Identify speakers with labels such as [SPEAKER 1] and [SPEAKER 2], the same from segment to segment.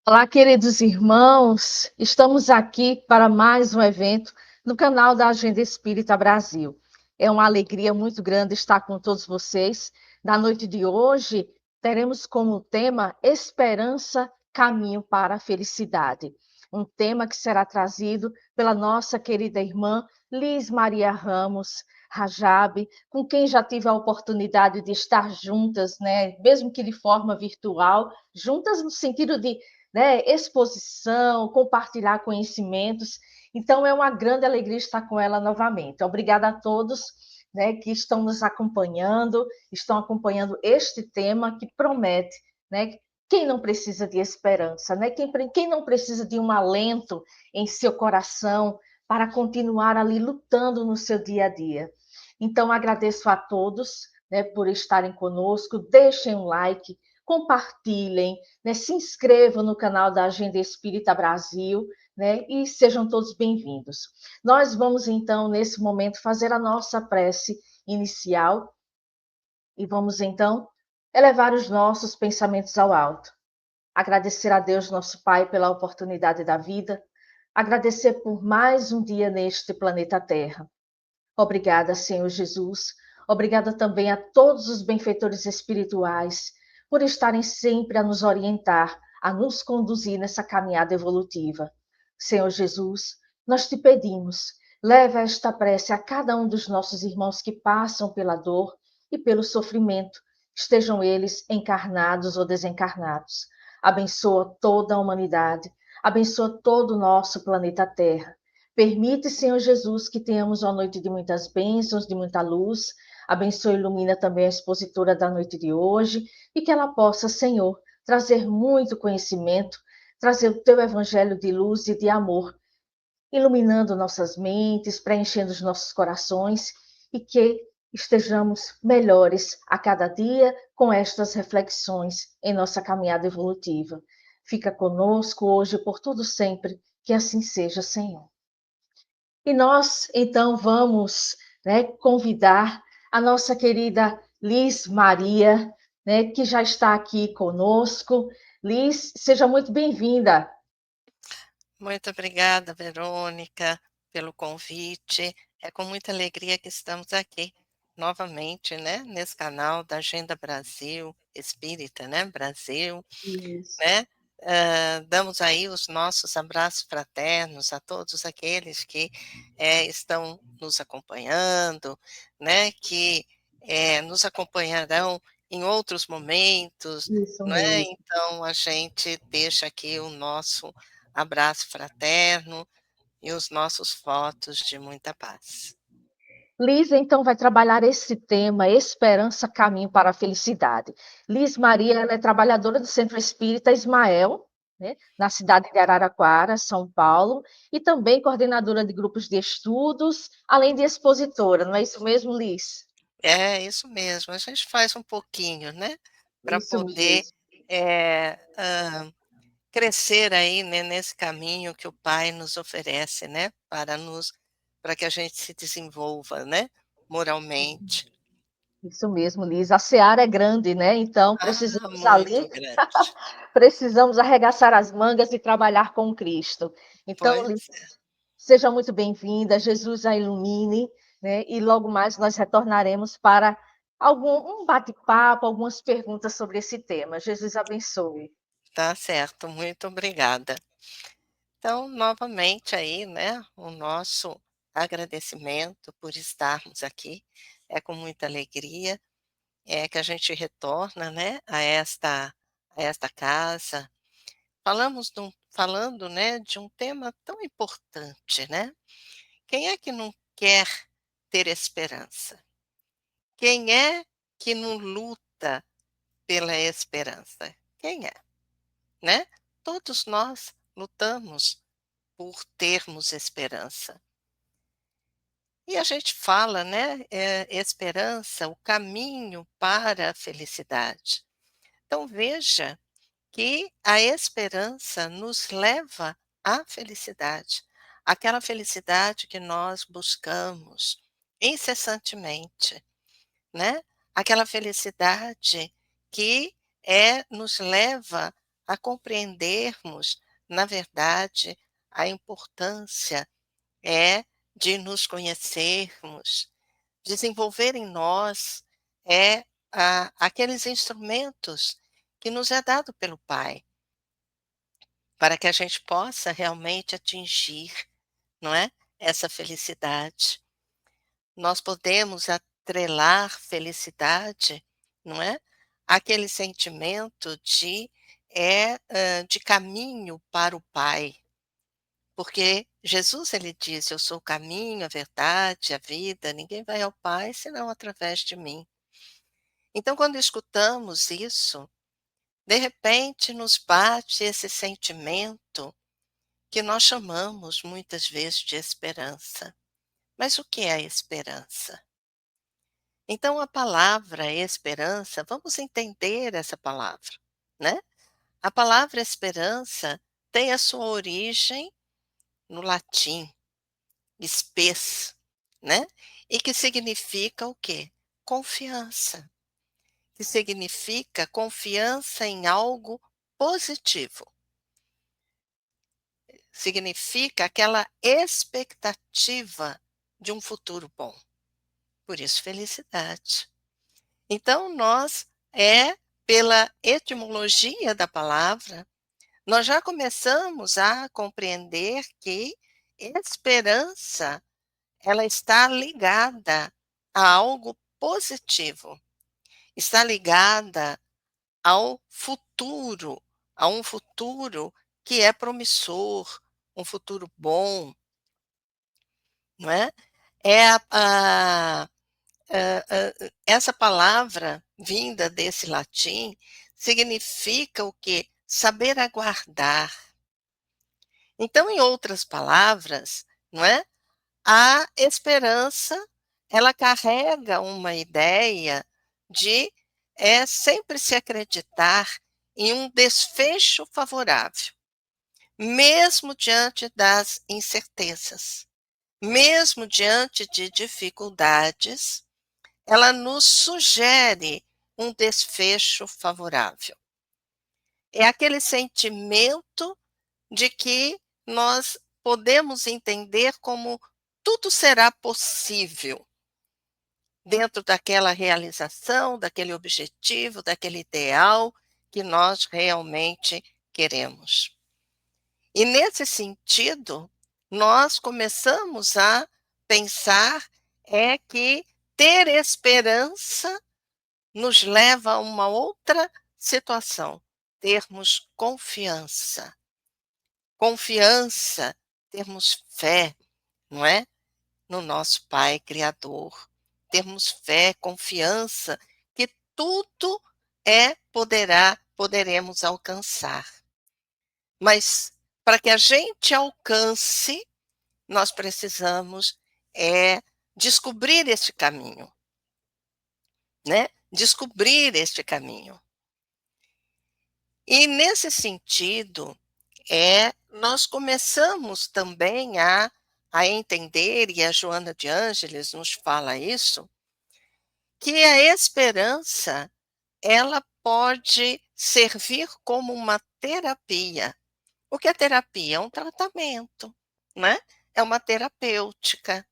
[SPEAKER 1] Olá, queridos irmãos, estamos aqui para mais um evento no canal da Agenda Espírita Brasil. É uma alegria muito grande estar com todos vocês. Na noite de hoje, teremos como tema Esperança, Caminho para a Felicidade. Um tema que será trazido pela nossa querida irmã Liz Maria Ramos Rajab, com quem já tive a oportunidade de estar juntas, né, mesmo que de forma virtual, juntas no sentido de, né, exposição, compartilhar conhecimentos. Então, é uma grande alegria estar com ela novamente. Obrigada a todos, né, que estão nos acompanhando, estão acompanhando este tema que promete, né, quem não precisa de esperança, né? Quem não precisa de um alento em seu coração para continuar ali lutando no seu dia a dia. Então, agradeço a todos, né, por estarem conosco, deixem um like, compartilhem, né, se inscrevam no canal da Agenda Espírita Brasil, né, e sejam todos bem-vindos. Nós vamos, então, nesse momento, fazer a nossa prece inicial e vamos, então, elevar os nossos pensamentos ao alto. Agradecer a Deus, nosso Pai, pela oportunidade da vida, agradecer por mais um dia neste planeta Terra. Obrigada, Senhor Jesus. Obrigada também a todos os benfeitores espirituais por estarem sempre a nos orientar, a nos conduzir nessa caminhada evolutiva. Senhor Jesus, nós te pedimos, leva esta prece a cada um dos nossos irmãos que passam pela dor e pelo sofrimento, estejam eles encarnados ou desencarnados. Abençoa toda a humanidade, abençoa todo o nosso planeta Terra. Permite, Senhor Jesus, que tenhamos uma noite de muitas bênçãos, de muita luz. Abençoa e ilumina também a expositora da noite de hoje e que ela possa, Senhor, trazer muito conhecimento, trazer o teu evangelho de luz e de amor, iluminando nossas mentes, preenchendo os nossos corações e que estejamos melhores a cada dia com estas reflexões em nossa caminhada evolutiva. Fica conosco hoje e por tudo sempre, que assim seja, Senhor. E nós, então, vamos, né, convidar a nossa querida Liz Maria, né, que já está aqui conosco. Liz, seja muito bem-vinda.
[SPEAKER 2] Muito obrigada, Verônica, pelo convite. É com muita alegria que estamos aqui novamente, né, nesse canal da Agenda Brasil, Espírita, né, Brasil,
[SPEAKER 1] Isso,
[SPEAKER 2] né. Damos aí os nossos abraços fraternos a todos aqueles que, estão nos acompanhando, né, que, nos acompanharão em outros momentos,
[SPEAKER 1] isso
[SPEAKER 2] não é.
[SPEAKER 1] mesmo.
[SPEAKER 2] Então a gente deixa aqui o nosso abraço fraterno e os nossos votos de muita paz.
[SPEAKER 1] Liz, então, vai trabalhar esse tema, Esperança, Caminho para a Felicidade. Liz Maria, ela é trabalhadora do Centro Espírita Ismael, né, na cidade de Araraquara, São Paulo, e também coordenadora de grupos de estudos, além de expositora, não é isso mesmo, Liz?
[SPEAKER 2] É isso mesmo, a gente faz um pouquinho, né, para
[SPEAKER 1] Isso
[SPEAKER 2] poder,
[SPEAKER 1] mesmo.
[SPEAKER 2] crescer aí, né, nesse caminho que o Pai nos oferece, né, para que a gente se desenvolva, né, moralmente.
[SPEAKER 1] Isso mesmo, Liz. A seara é grande, né? Então,
[SPEAKER 2] Ah,
[SPEAKER 1] precisamos ali,
[SPEAKER 2] muito grande.
[SPEAKER 1] precisamos arregaçar as mangas e trabalhar com Cristo. Então, Liz,
[SPEAKER 2] Pois é,
[SPEAKER 1] seja muito bem-vinda, Jesus a ilumine, né? E logo mais nós retornaremos para um bate-papo, algumas perguntas sobre esse tema. Jesus abençoe.
[SPEAKER 2] tá certo, muito obrigada. Então, novamente aí, né, o nosso agradecimento por estarmos aqui, é com muita alegria, que a gente retorna, né, a esta casa. Falando, né, de um tema tão importante, né. Quem é que não quer ter esperança? Quem é que não luta pela esperança? Quem é, né? Todos nós lutamos por termos esperança. E a gente fala, né, esperança, o caminho para a felicidade. Então veja que a esperança nos leva à felicidade, aquela felicidade que nós buscamos incessantemente, né? Aquela felicidade que nos leva a compreendermos, na verdade, a importância de nos conhecermos, desenvolver em nós aqueles instrumentos que nos é dado pelo Pai, para que a gente possa realmente atingir, não é, essa felicidade. Nós podemos atrelar felicidade, não é, àquele sentimento de caminho para o Pai, porque Jesus ele disse: "Eu sou o caminho, a verdade, a vida, ninguém vai ao Pai senão através de mim". Então quando escutamos isso, de repente nos bate esse sentimento que nós chamamos muitas vezes de esperança. Mas o que é a esperança? Então a palavra esperança, vamos entender essa palavra, né? A palavra esperança tem a sua origem no latim, spes, né? E que significa o quê? Confiança. Que significa confiança em algo positivo. Significa aquela expectativa de um futuro bom. Por isso, felicidade. Então, pela etimologia da palavra, nós já começamos a compreender que esperança, ela está ligada a algo positivo, está ligada ao futuro, a um futuro que é promissor, um futuro bom, não é? É essa palavra vinda desse latim significa o quê? Saber aguardar. Então, em outras palavras, não é? A esperança, ela carrega uma ideia de sempre se acreditar em um desfecho favorável, mesmo diante das incertezas, mesmo diante de dificuldades, ela nos sugere um desfecho favorável. É aquele sentimento de que nós podemos entender como tudo será possível dentro daquela realização, daquele objetivo, daquele ideal que nós realmente queremos. E nesse sentido, nós começamos a pensar que ter esperança nos leva a uma outra situação, termos confiança. Confiança, termos fé, não é? No nosso Pai Criador. Termos fé, confiança que tudo poderemos alcançar. Mas para que a gente alcance, nós precisamos descobrir este caminho, né? Descobrir este caminho. E nesse sentido, nós começamos também a entender, e a Joana de Ângeles nos fala isso, que a esperança, ela pode servir como uma terapia. O que é terapia? É um tratamento, né? É uma terapêutica.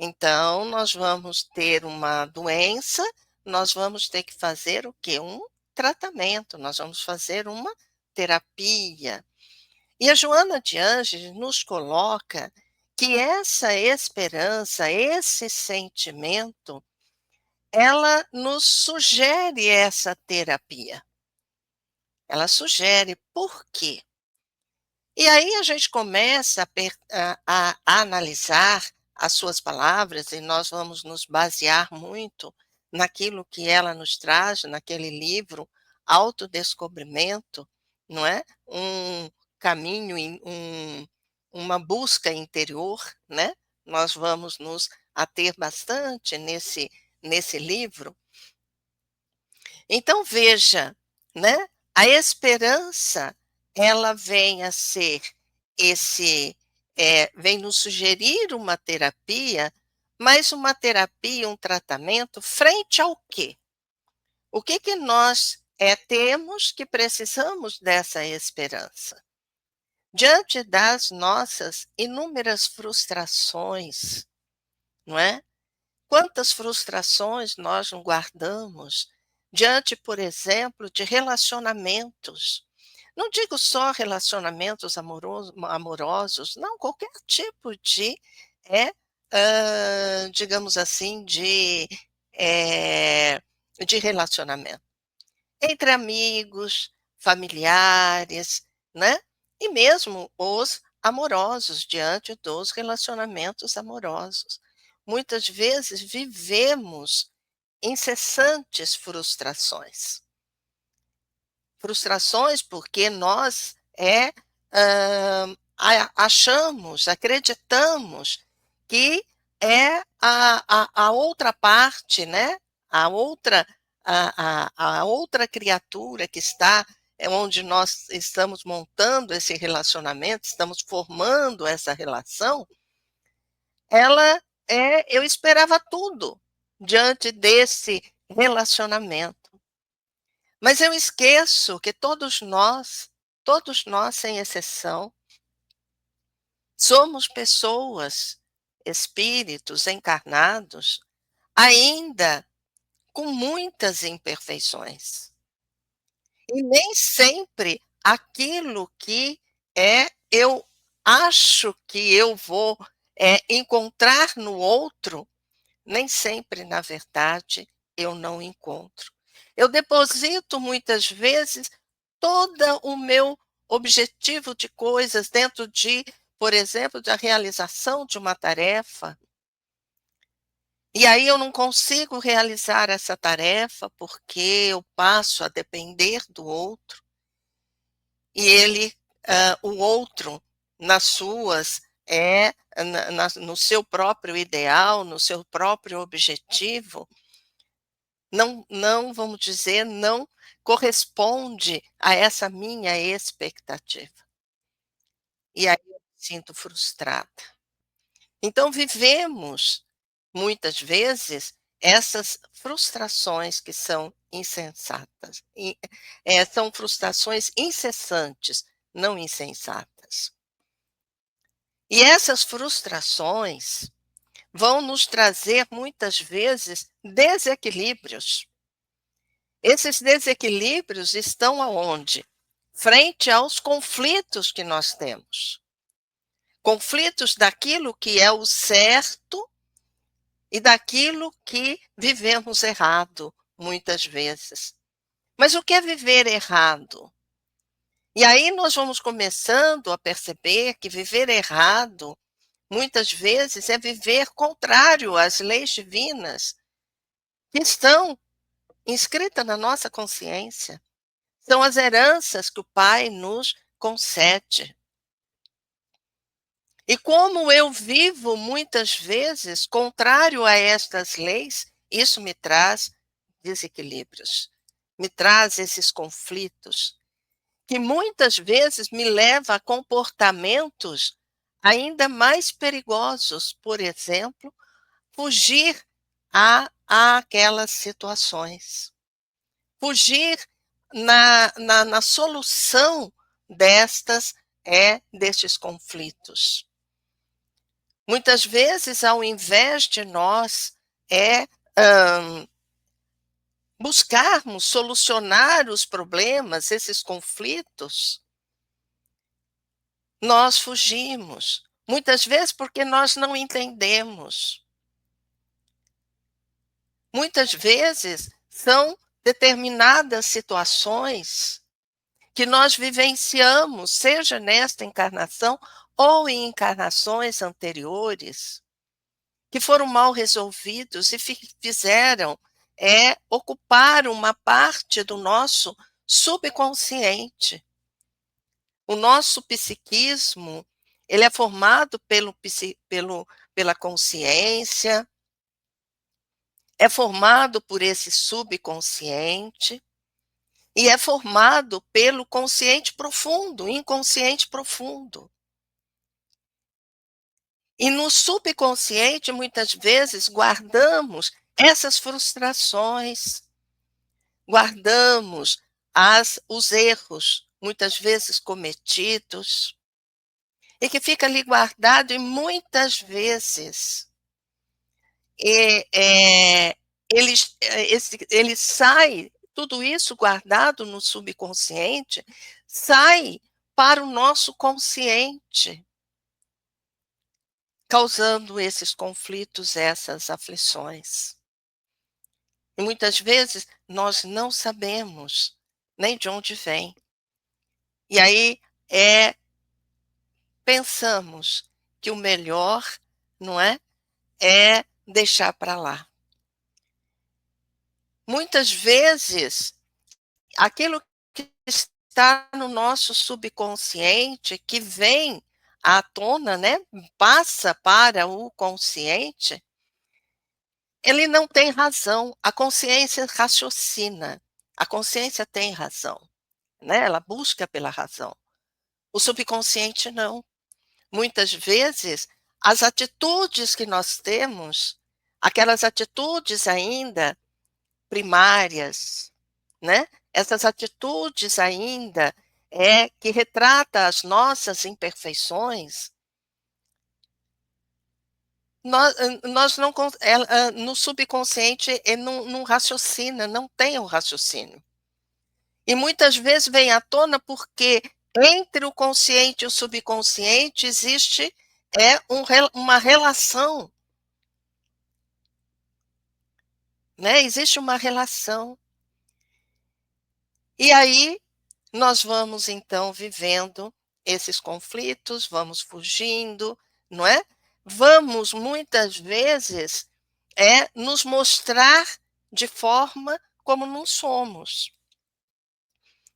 [SPEAKER 2] Então, nós vamos ter uma doença, nós vamos ter que fazer o quê? Um tratamento, nós vamos fazer uma terapia. E a Joana de Ângeles nos coloca que essa esperança, esse sentimento, ela nos sugere essa terapia. Ela sugere por quê? E aí a gente começa a analisar as suas palavras, e nós vamos nos basear muito naquilo que ela nos traz, naquele livro, Autodescobrimento, não é? Um caminho, uma busca interior, né? Nós vamos nos ater bastante nesse livro. Então veja, né? A esperança, ela vem a ser vem nos sugerir uma terapia, mas uma terapia, um tratamento frente ao quê? O que nós temos que precisamos dessa esperança. Diante das nossas inúmeras frustrações, não é? Quantas frustrações nós não guardamos diante, por exemplo, de relacionamentos. Não digo só relacionamentos amorosos, não, qualquer tipo de, digamos assim, de relacionamento. Entre amigos, familiares, né? E mesmo os amorosos, diante dos relacionamentos amorosos. Muitas vezes vivemos incessantes frustrações. Frustrações porque nós achamos, acreditamos que é a outra parte, né? A outra criatura que está onde nós estamos montando esse relacionamento, estamos formando essa relação, ela eu esperava tudo diante desse relacionamento. Mas eu esqueço que todos nós sem exceção, somos pessoas, espíritos encarnados, ainda com muitas imperfeições. E nem sempre aquilo que eu acho que eu vou encontrar no outro, nem sempre, na verdade, eu não encontro. Eu deposito muitas vezes todo o meu objetivo de coisas dentro de, por exemplo, da realização de uma tarefa. E aí eu não consigo realizar essa tarefa porque eu passo a depender do outro. E ele, o outro, nas suas, no seu próprio ideal, no seu próprio objetivo, não, vamos dizer, não corresponde a essa minha expectativa. E aí eu me sinto frustrada. Então vivemos, muitas vezes, essas frustrações que são insensatas, são frustrações incessantes, não insensatas. E essas frustrações vão nos trazer, muitas vezes, desequilíbrios. Esses desequilíbrios estão aonde? Frente aos conflitos que nós temos. Conflitos daquilo que é o certo e daquilo que vivemos errado, muitas vezes. Mas o que é viver errado? E aí nós vamos começando a perceber que viver errado, muitas vezes, é viver contrário às leis divinas que estão inscritas na nossa consciência. São as heranças que o Pai nos concede. E como eu vivo muitas vezes contrário a estas leis, isso me traz desequilíbrios, me traz esses conflitos, que muitas vezes me leva a comportamentos ainda mais perigosos, por exemplo, fugir àquelas situações, fugir na solução destes conflitos. Muitas vezes, ao invés de nós buscarmos solucionar os problemas, esses conflitos, nós fugimos. Muitas vezes porque nós não entendemos. Muitas vezes são determinadas situações que nós vivenciamos, seja nesta encarnação ou em encarnações anteriores, que foram mal resolvidos e fizeram ocupar uma parte do nosso subconsciente. O nosso psiquismo, ele é formado pela consciência, é formado por esse subconsciente e é formado pelo consciente profundo, inconsciente profundo. E no subconsciente, muitas vezes, guardamos essas frustrações, guardamos os erros, muitas vezes cometidos, e que fica ali guardado e muitas vezes ele sai, tudo isso guardado no subconsciente, sai para o nosso consciente, causando esses conflitos, essas aflições. E muitas vezes nós não sabemos nem de onde vem. E aí pensamos que o melhor, não é deixar para lá. Muitas vezes, aquilo que está no nosso subconsciente, que vem à tona, né, passa para o consciente, ele não tem razão, a consciência raciocina, a consciência tem razão, né, ela busca pela razão. O subconsciente não. Muitas vezes, as atitudes que nós temos, aquelas atitudes ainda primárias, né? Essas atitudes ainda que retrata as nossas imperfeições, nós não no subconsciente ele não raciocina, não tem o raciocínio. E muitas vezes vem à tona porque entre o consciente e o subconsciente existe uma relação, né? Existe uma relação. E aí nós vamos então vivendo esses conflitos, vamos fugindo, não é? Vamos muitas vezes nos mostrar de forma como não somos.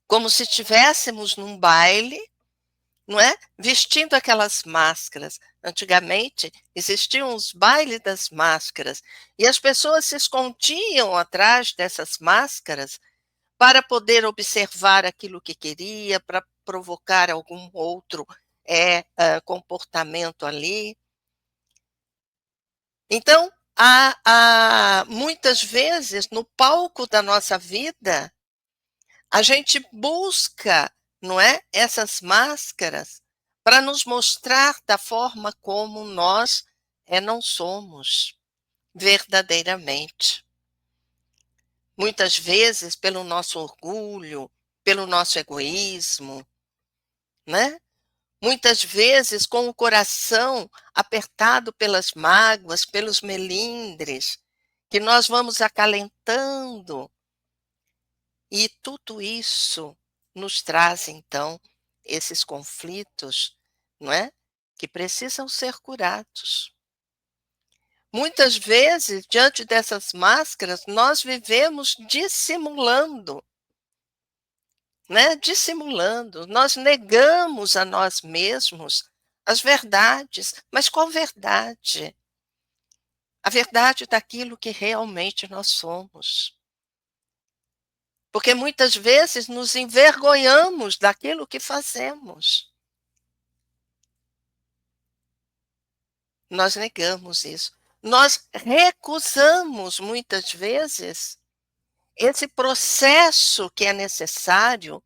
[SPEAKER 2] Como se estivéssemos num baile, não é? Vestindo aquelas máscaras. Antigamente existiam os bailes das máscaras e as pessoas se escondiam atrás dessas máscaras para poder observar aquilo que queria, para provocar algum outro comportamento ali. Então, muitas vezes, no palco da nossa vida, a gente busca, não é, essas máscaras para nos mostrar da forma como nós não somos verdadeiramente. Muitas vezes pelo nosso orgulho, pelo nosso egoísmo, né? Muitas vezes com o coração apertado pelas mágoas, pelos melindres, que nós vamos acalentando. E tudo isso nos traz, então, esses conflitos, não é? Que precisam ser curados. Muitas vezes, diante dessas máscaras, nós vivemos dissimulando, né? Dissimulando, nós negamos a nós mesmos as verdades. Mas qual verdade? A verdade daquilo que realmente nós somos. Porque muitas vezes nos envergonhamos daquilo que fazemos. Nós negamos isso. Nós recusamos muitas vezes esse processo que é necessário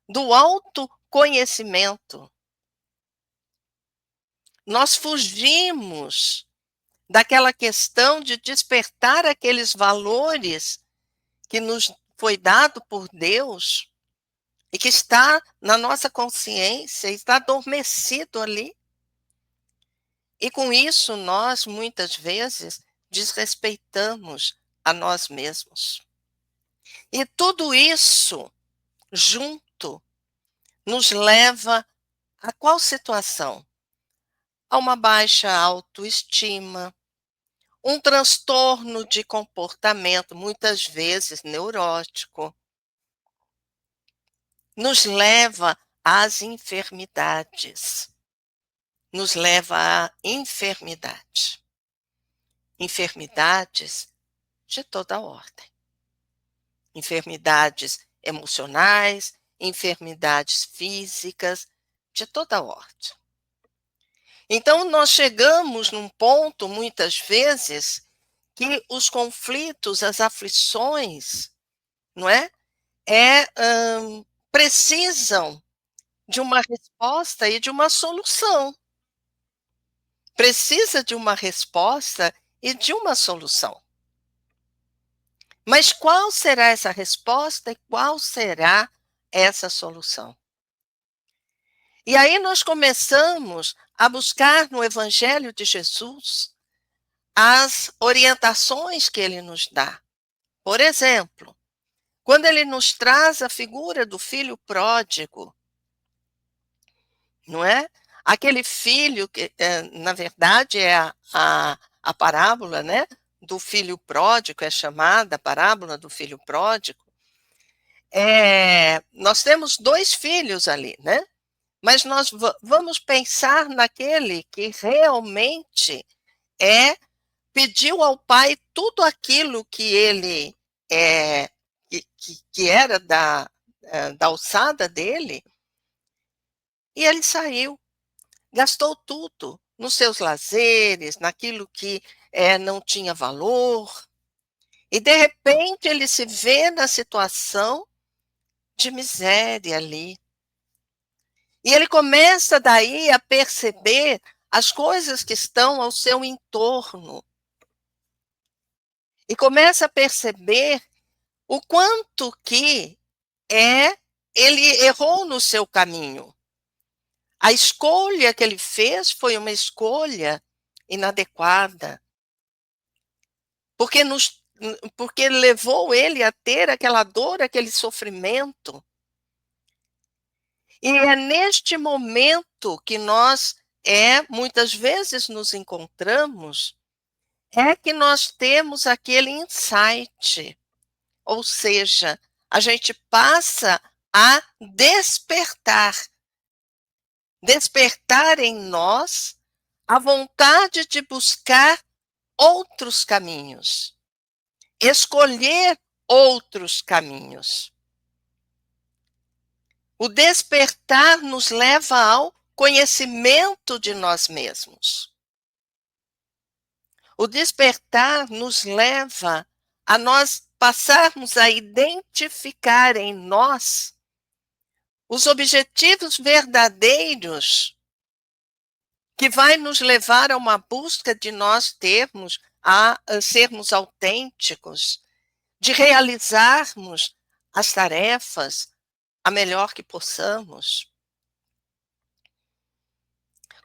[SPEAKER 2] do autoconhecimento. Nós fugimos daquela questão de despertar aqueles valores que nos foi dado por Deus e que está na nossa consciência, está adormecido ali. E com isso nós, muitas vezes, desrespeitamos a nós mesmos. E tudo isso junto nos leva a qual situação? A uma baixa autoestima, um transtorno de comportamento, muitas vezes neurótico, nos leva às enfermidades. Nos leva à enfermidade. Enfermidades de toda ordem. Enfermidades emocionais, enfermidades físicas, de toda ordem. Então, nós chegamos num ponto, muitas vezes, que os conflitos, as aflições, não é? Precisam de uma resposta e de uma solução. Precisa de uma resposta e de uma solução. Mas qual será essa resposta e qual será essa solução? E aí nós começamos a buscar no Evangelho de Jesus as orientações que ele nos dá. Por exemplo, quando ele nos traz a figura do filho pródigo, não é? Aquele filho que, na verdade, é a parábola, né, do filho pródigo, é chamada a parábola do filho pródigo. Nós temos 2 filhos ali, né? Mas nós vamos pensar naquele que realmente pediu ao pai tudo aquilo que ele que era da alçada dele, e ele saiu, gastou tudo nos seus lazeres, naquilo que não tinha valor, e de repente ele se vê na situação de miséria ali. E ele começa daí a perceber as coisas que estão ao seu entorno. E começa a perceber o quanto que ele errou no seu caminho. A escolha que ele fez foi uma escolha inadequada. Porque levou ele a ter aquela dor, aquele sofrimento. E é neste momento que nós muitas vezes nos encontramos, que nós temos aquele insight, ou seja, a gente passa a despertar em nós a vontade de buscar outros caminhos, escolher outros caminhos. O despertar nos leva ao conhecimento de nós mesmos. O despertar nos leva a nós passarmos a identificar em nós os objetivos verdadeiros que vai nos levar a uma busca de nós a sermos autênticos, de realizarmos as tarefas a melhor que possamos.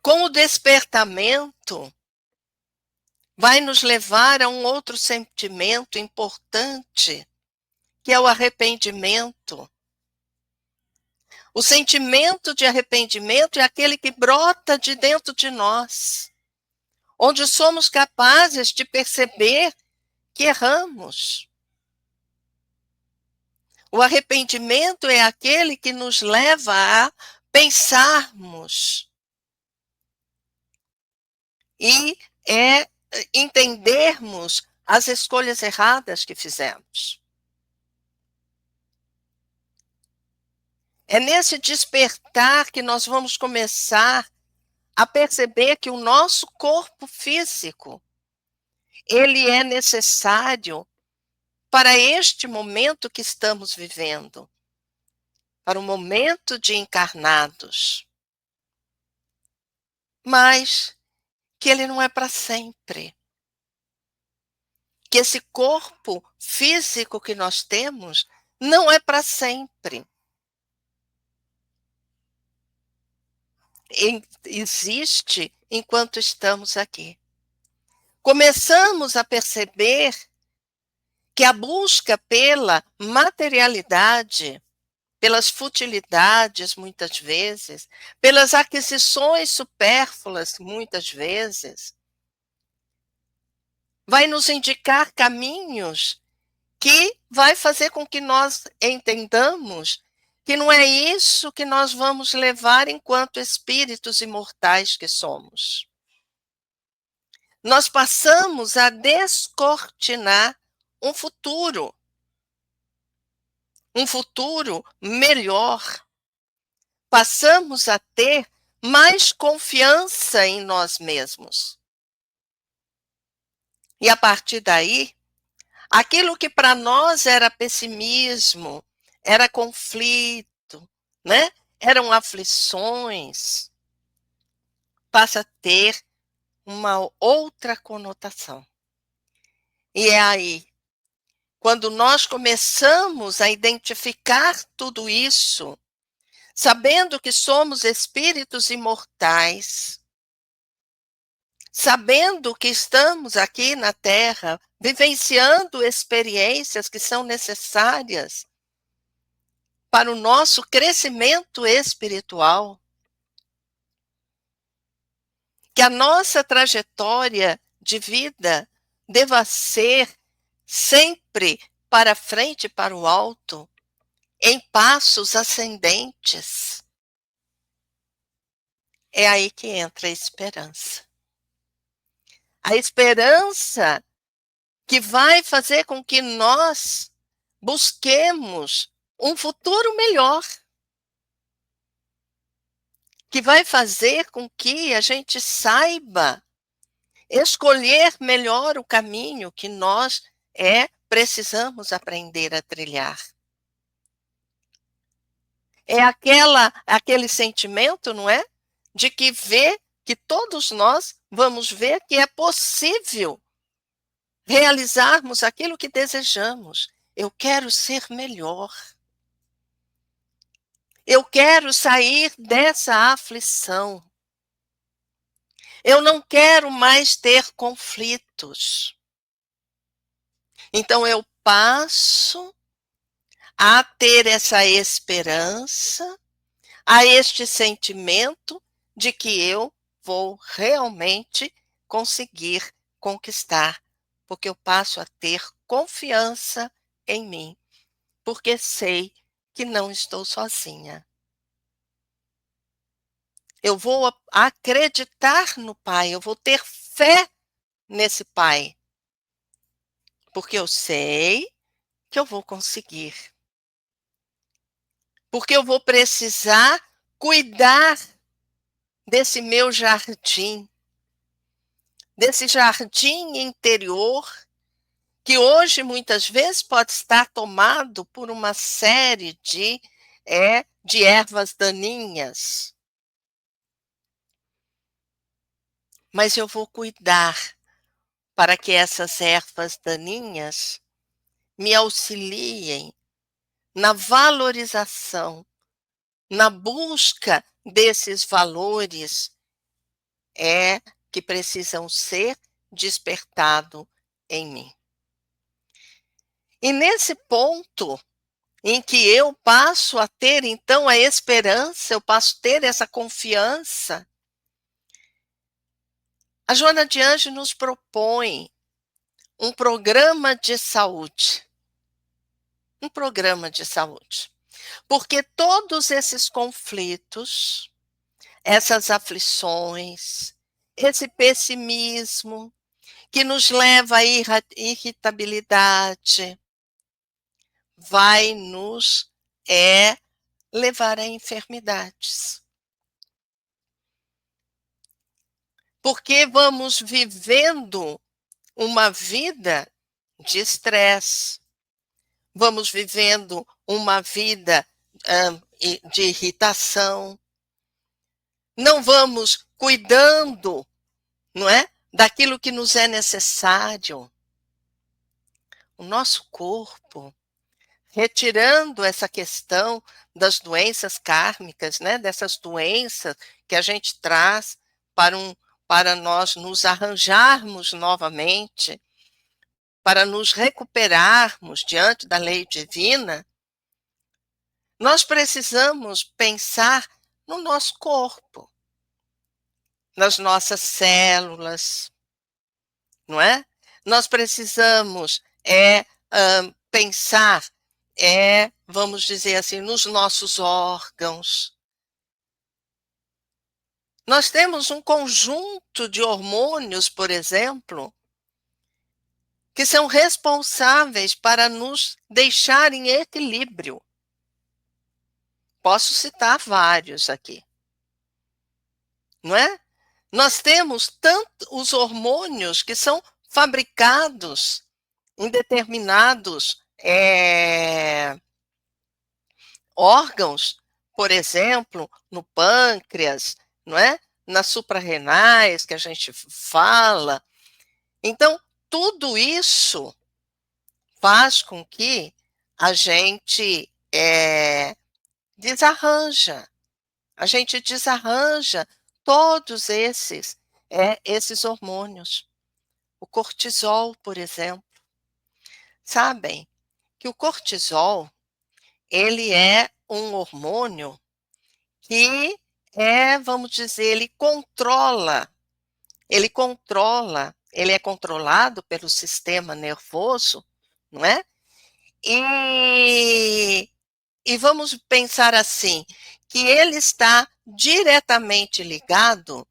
[SPEAKER 2] Com o despertamento, vai nos levar a um outro sentimento importante, que é o arrependimento. O sentimento de arrependimento é aquele que brota de dentro de nós, onde somos capazes de perceber que erramos. O arrependimento é aquele que nos leva a pensarmos e entendermos as escolhas erradas que fizemos. É nesse despertar que nós vamos começar a perceber que o nosso corpo físico, ele é necessário para este momento que estamos vivendo, para o momento de encarnados. Mas que ele não é para sempre. Que esse corpo físico que nós temos não é para sempre. Existe enquanto estamos aqui. Começamos a perceber que a busca pela materialidade, pelas futilidades, muitas vezes, pelas aquisições supérfluas, muitas vezes, vai nos indicar caminhos que vai fazer com que nós entendamos que não é isso que nós vamos levar enquanto espíritos imortais que somos. Nós passamos a descortinar um futuro melhor. Passamos a ter mais confiança em nós mesmos. E a partir daí, Aquilo que para nós era pessimismo, era conflito, né? Eram aflições, passa a ter uma outra conotação. E é aí, quando nós começamos a identificar tudo isso, sabendo que somos espíritos imortais, sabendo que estamos aqui na Terra, vivenciando experiências que são necessárias para o nosso crescimento espiritual, que a nossa trajetória de vida deva ser sempre para frente e para o alto, em passos ascendentes. É aí que entra a esperança. A esperança que vai fazer com que nós busquemos um futuro melhor, que vai fazer com que a gente saiba escolher melhor o caminho que nós precisamos aprender a trilhar. É aquele sentimento, não é? De que todos nós vamos ver que é possível realizarmos aquilo que desejamos. Eu quero ser melhor. Eu quero sair dessa aflição. Eu não quero mais ter conflitos. Então eu passo a ter essa esperança, a este sentimento de que eu vou realmente conseguir conquistar, porque eu passo a ter confiança em mim, porque sei que não estou sozinha. Eu vou acreditar no Pai, eu vou ter fé nesse Pai, porque eu sei que eu vou conseguir. Porque eu vou precisar cuidar desse meu jardim, desse jardim interior, que hoje muitas vezes pode estar tomado por uma série de ervas daninhas. Mas eu vou cuidar para que essas ervas daninhas me auxiliem na valorização, na busca desses valores que precisam ser despertados em mim. E nesse ponto em que eu passo a ter, então, a esperança, eu passo a ter essa confiança, a Joana de Ângeles nos propõe um programa de saúde. Um programa de saúde. Porque todos esses conflitos, essas aflições, esse pessimismo, que nos leva à irritabilidade, vai nos levar a enfermidades. Porque vamos vivendo uma vida de estresse, vamos vivendo uma vida de irritação, não vamos cuidando, não é, daquilo que nos é necessário. O nosso corpo, retirando essa questão das doenças kármicas, né, dessas doenças que a gente traz para nós nos arranjarmos novamente, para nos recuperarmos diante da lei divina, nós precisamos pensar no nosso corpo, nas nossas células, não é? Nós precisamos pensar, vamos dizer assim, nos nossos órgãos. Nós temos um conjunto de hormônios, por exemplo, que são responsáveis para nos deixar em equilíbrio. Posso citar vários aqui, não é? Nós temos tanto os hormônios que são fabricados em determinados órgãos, por exemplo, no pâncreas, não é? Nas suprarrenais, que a gente fala. Então, tudo isso faz com que a gente desarranja. A gente desarranja todos esses hormônios. O cortisol, por exemplo. Sabem que o cortisol, ele é um hormônio que vamos dizer, ele é controlado pelo sistema nervoso, não é? E vamos pensar assim, que ele está diretamente ligado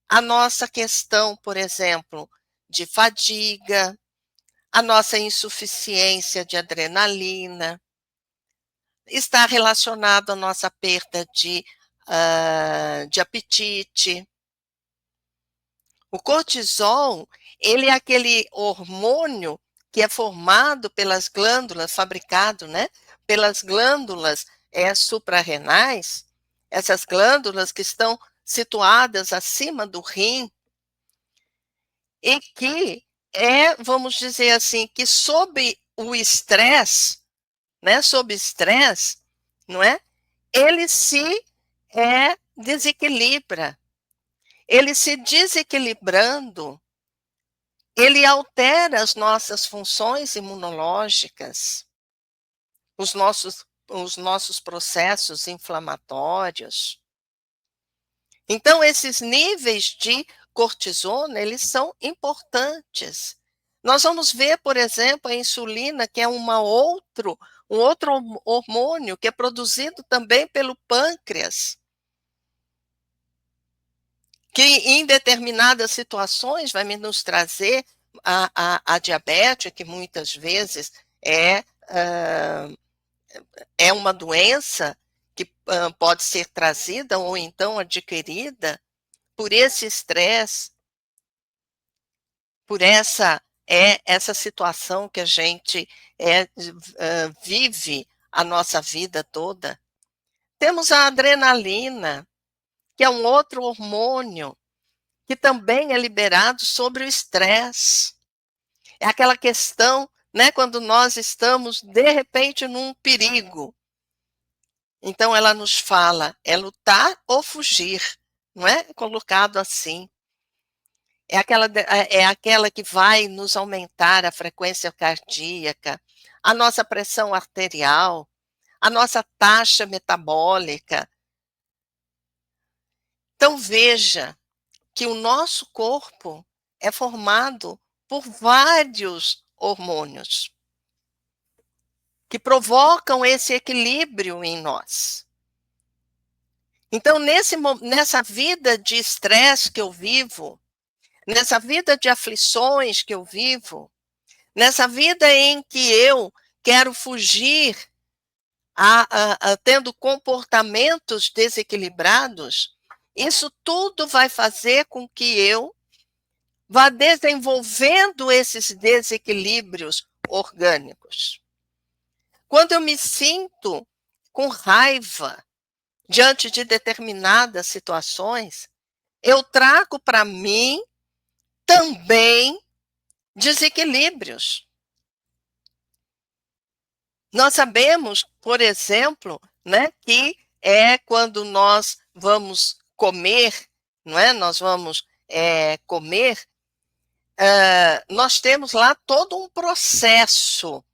[SPEAKER 2] à nossa questão, por exemplo, de fadiga, a nossa insuficiência de adrenalina, está relacionado à nossa perda de apetite. O cortisol, ele é aquele hormônio que é formado pelas glândulas, fabricado, né, pelas glândulas suprarrenais, essas glândulas que estão situadas acima do rim, e que vamos dizer assim, que sob o estresse, né, sob estresse, não é? Ele se desequilibra. Ele se desequilibrando, ele altera as nossas funções imunológicas, os nossos processos inflamatórios. Então, esses níveis de cortisona, eles são importantes. Nós vamos ver, por exemplo, a insulina, que é um outro hormônio que é produzido também pelo pâncreas, que em determinadas situações vai nos trazer a diabetes, que muitas vezes é uma doença que pode ser trazida ou então adquirida por esse estresse, por essa situação que a gente vive a nossa vida toda. Temos a adrenalina, que é um outro hormônio que também é liberado sobre o estresse. É aquela questão, né, quando nós estamos, de repente, num perigo. Então, ela nos fala, é lutar ou fugir, não é colocado assim. É aquela que vai nos aumentar a frequência cardíaca, a nossa pressão arterial, a nossa taxa metabólica. Então, veja que o nosso corpo é formado por vários hormônios que provocam esse equilíbrio em nós. Então, nessa vida de estresse que eu vivo, nessa vida de aflições que eu vivo, nessa vida em que eu quero fugir, tendo comportamentos desequilibrados, isso tudo vai fazer com que eu vá desenvolvendo esses desequilíbrios orgânicos. Quando eu me sinto com raiva diante de determinadas situações, eu trago para mim também desequilíbrios. Nós sabemos, por exemplo, né, que quando nós vamos comer, não é? Nós vamos comer, nós temos lá todo um processo,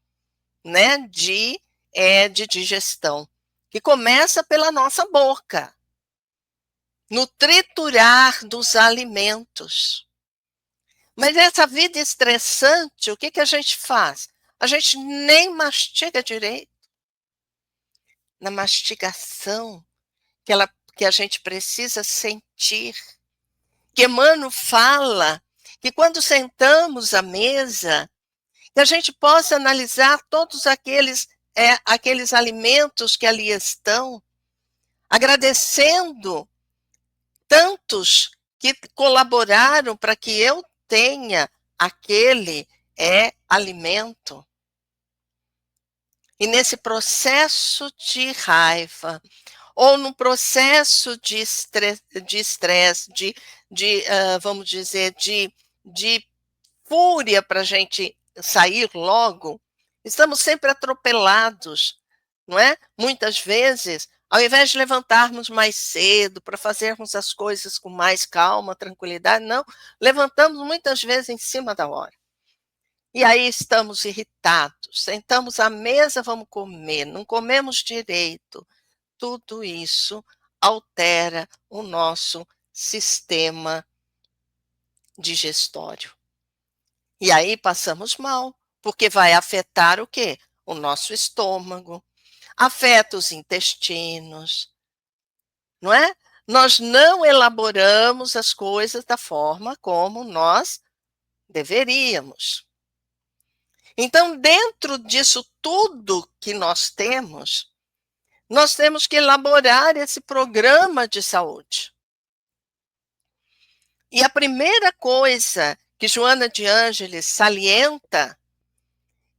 [SPEAKER 2] né, de digestão, que começa pela nossa boca, no triturar dos alimentos. Mas essa vida estressante, o que a gente faz? A gente nem mastiga direito. Na mastigação, que a gente precisa sentir. Que Emmanuel fala que quando sentamos à mesa, que a gente possa analisar todos aqueles alimentos que ali estão, agradecendo tantos que colaboraram para que eu tenha aquele alimento. E nesse processo de raiva, ou no processo de estresse, vamos dizer, de fúria para a gente sair logo, estamos sempre atropelados, não é? Muitas vezes, ao invés de levantarmos mais cedo para fazermos as coisas com mais calma, tranquilidade, não, levantamos muitas vezes em cima da hora. E aí estamos irritados, sentamos à mesa, vamos comer, não comemos direito. Tudo isso altera o nosso sistema digestório. E aí passamos mal, porque vai afetar o quê? O nosso estômago, afeta os intestinos, não é? Nós não elaboramos as coisas da forma como nós deveríamos. Então, dentro disso tudo que nós temos que elaborar esse programa de saúde. E a primeira coisa que Joana de Ângeles salienta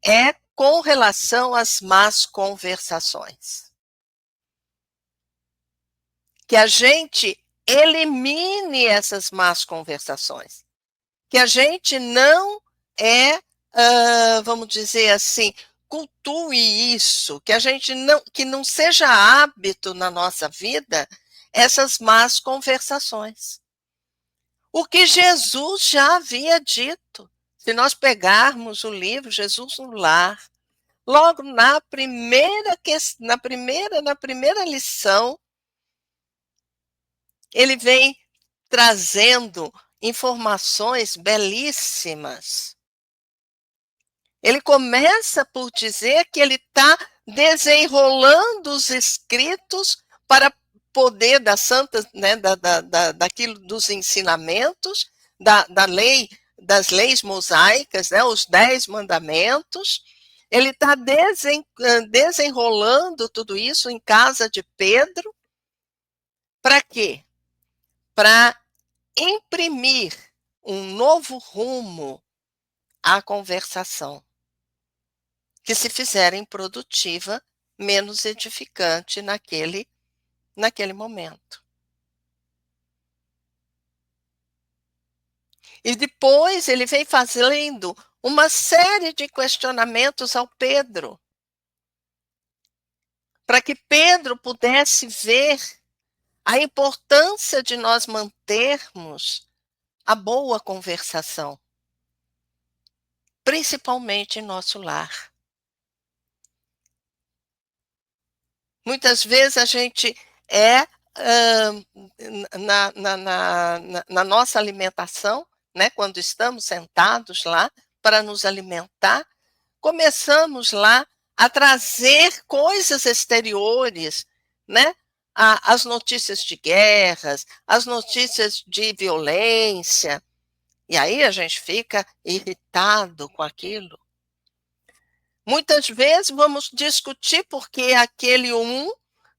[SPEAKER 2] é com relação às más conversações. Que a gente elimine essas más conversações. Que a gente não vamos dizer assim, cultue isso, que a gente que não seja hábito na nossa vida essas más conversações. O que Jesus já havia dito. Se nós pegarmos o livro Jesus no Lar, logo na primeira lição, ele vem trazendo informações belíssimas. Ele começa por dizer que ele está desenrolando os escritos para poder das santas, né, daquilo dos ensinamentos, da lei, das leis mosaicas, né, os 10 mandamentos. Ele está desenrolando tudo isso em casa de Pedro. Para quê? Para imprimir um novo rumo à conversação, que se fizer improdutiva, menos edificante naquele momento. E depois ele vem fazendo uma série de questionamentos ao Pedro, para que Pedro pudesse ver a importância de nós mantermos a boa conversação, principalmente em nosso lar. Muitas vezes a gente na nossa alimentação, né, quando estamos sentados lá para nos alimentar, começamos lá a trazer coisas exteriores, né? As notícias de guerras, as notícias de violência, e aí a gente fica irritado com aquilo. Muitas vezes vamos discutir porque aquele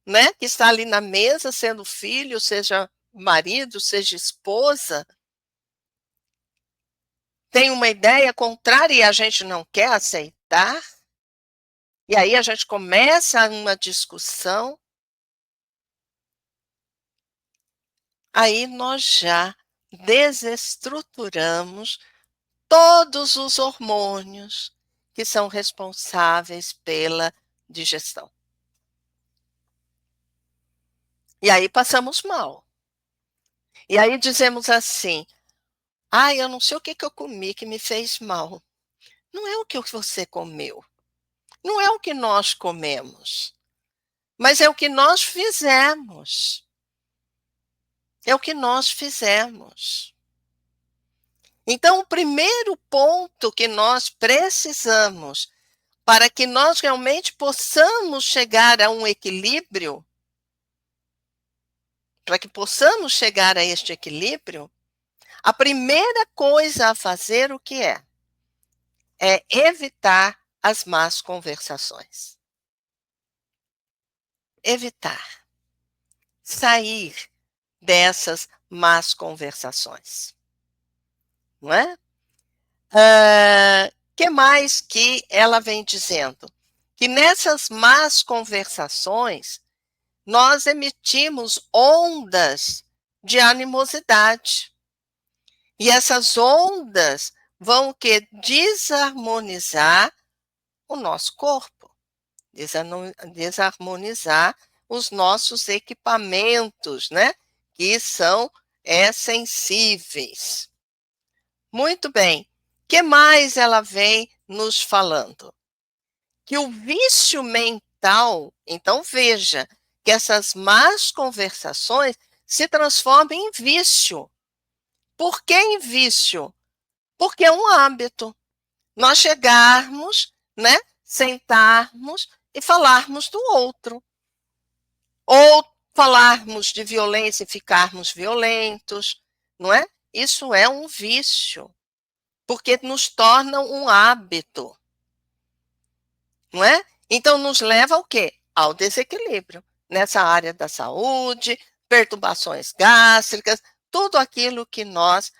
[SPEAKER 2] né, que está ali na mesa, sendo filho, seja marido, seja esposa, tem uma ideia contrária e a gente não quer aceitar. E aí a gente começa uma discussão. Aí nós já desestruturamos todos os hormônios que são responsáveis pela digestão. E aí passamos mal. E aí dizemos assim: eu não sei o que eu comi que me fez mal. Não é o que você comeu. Não é o que nós comemos. Mas é o que nós fizemos. É o que nós fizemos. Então, o primeiro ponto que nós precisamos para que nós realmente possamos chegar a um equilíbrio, para que possamos chegar a este equilíbrio, a primeira coisa a fazer o que é? É evitar as más conversações. Evitar. Sair dessas más conversações. Não é? que mais que ela vem dizendo? Que nessas más conversações, nós emitimos ondas de animosidade. E essas ondas vão o quê? Desarmonizar o nosso corpo, desarmonizar os nossos equipamentos, né? Que são sensíveis. Muito bem. O que mais ela vem nos falando? Que o vício mental, então veja, que essas más conversações se transformam em vício. Por que em vício? Porque é um hábito. Nós chegarmos, né, sentarmos e falarmos do outro. Ou falarmos de violência e ficarmos violentos, não é? Isso é um vício, porque nos torna um hábito, não é? Então nos leva ao quê? Ao desequilíbrio nessa área da saúde, perturbações gástricas, tudo aquilo que nós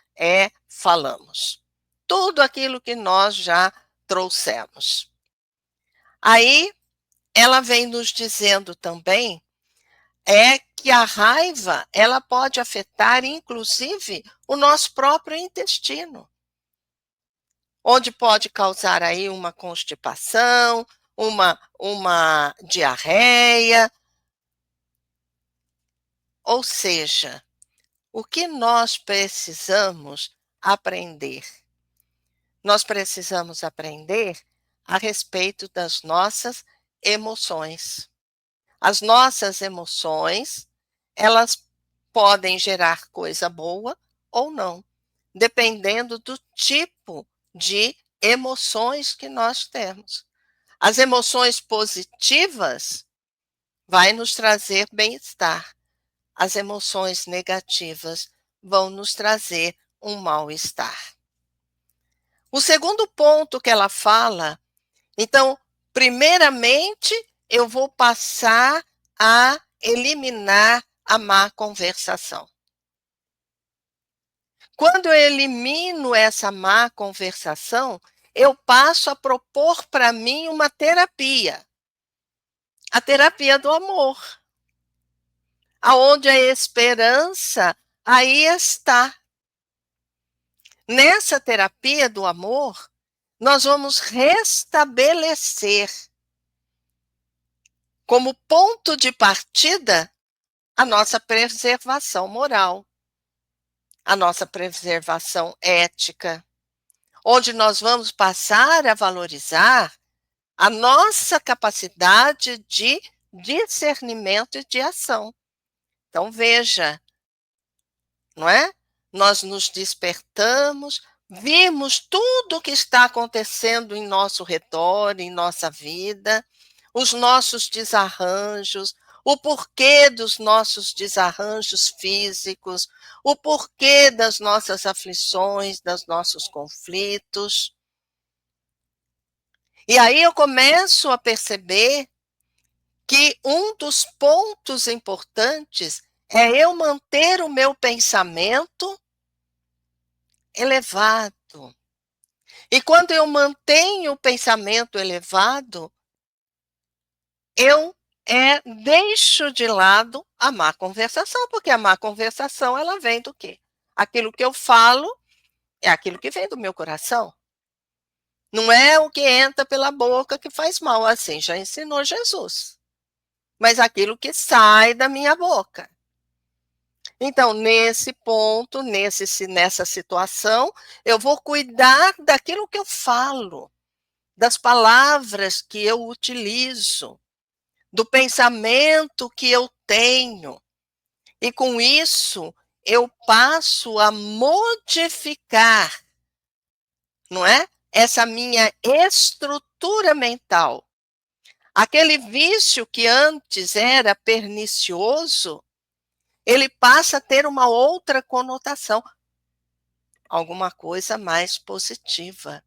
[SPEAKER 2] falamos, tudo aquilo que nós já trouxemos. Aí ela vem nos dizendo também que a raiva ela pode afetar inclusive o nosso próprio intestino, onde pode causar aí uma constipação, uma diarreia. Ou seja, o que nós precisamos aprender? Nós precisamos aprender a respeito das nossas emoções. As nossas emoções, elas podem gerar coisa boa ou não, dependendo do tipo de emoções que nós temos. As emoções positivas vai nos trazer bem-estar. As emoções negativas vão nos trazer um mal-estar. O segundo ponto que ela fala, então, primeiramente, eu vou passar a eliminar a má conversação. Quando eu elimino essa má conversação, eu passo a propor para mim uma terapia. A terapia do amor. Aonde a esperança aí está. Nessa terapia do amor, nós vamos restabelecer como ponto de partida a nossa preservação moral, a nossa preservação ética, onde nós vamos passar a valorizar a nossa capacidade de discernimento e de ação. Então, veja, não é? Nós nos despertamos, vimos tudo o que está acontecendo em nosso redor, em nossa vida, os nossos desarranjos, o porquê dos nossos desarranjos físicos, o porquê das nossas aflições, dos nossos conflitos. E aí eu começo a perceber que um dos pontos importantes é eu manter o meu pensamento elevado. E quando eu mantenho o pensamento elevado, eu deixo de lado a má conversação, porque a má conversação ela vem do quê? Aquilo que eu falo é aquilo que vem do meu coração. Não é o que entra pela boca que faz mal, assim já ensinou Jesus. Mas aquilo que sai da minha boca. Então, nesse ponto, nessa situação, eu vou cuidar daquilo que eu falo, das palavras que eu utilizo, do pensamento que eu tenho. E com isso, eu passo a modificar, não é? Essa minha estrutura mental. Aquele vício que antes era pernicioso, ele passa a ter uma outra conotação, alguma coisa mais positiva.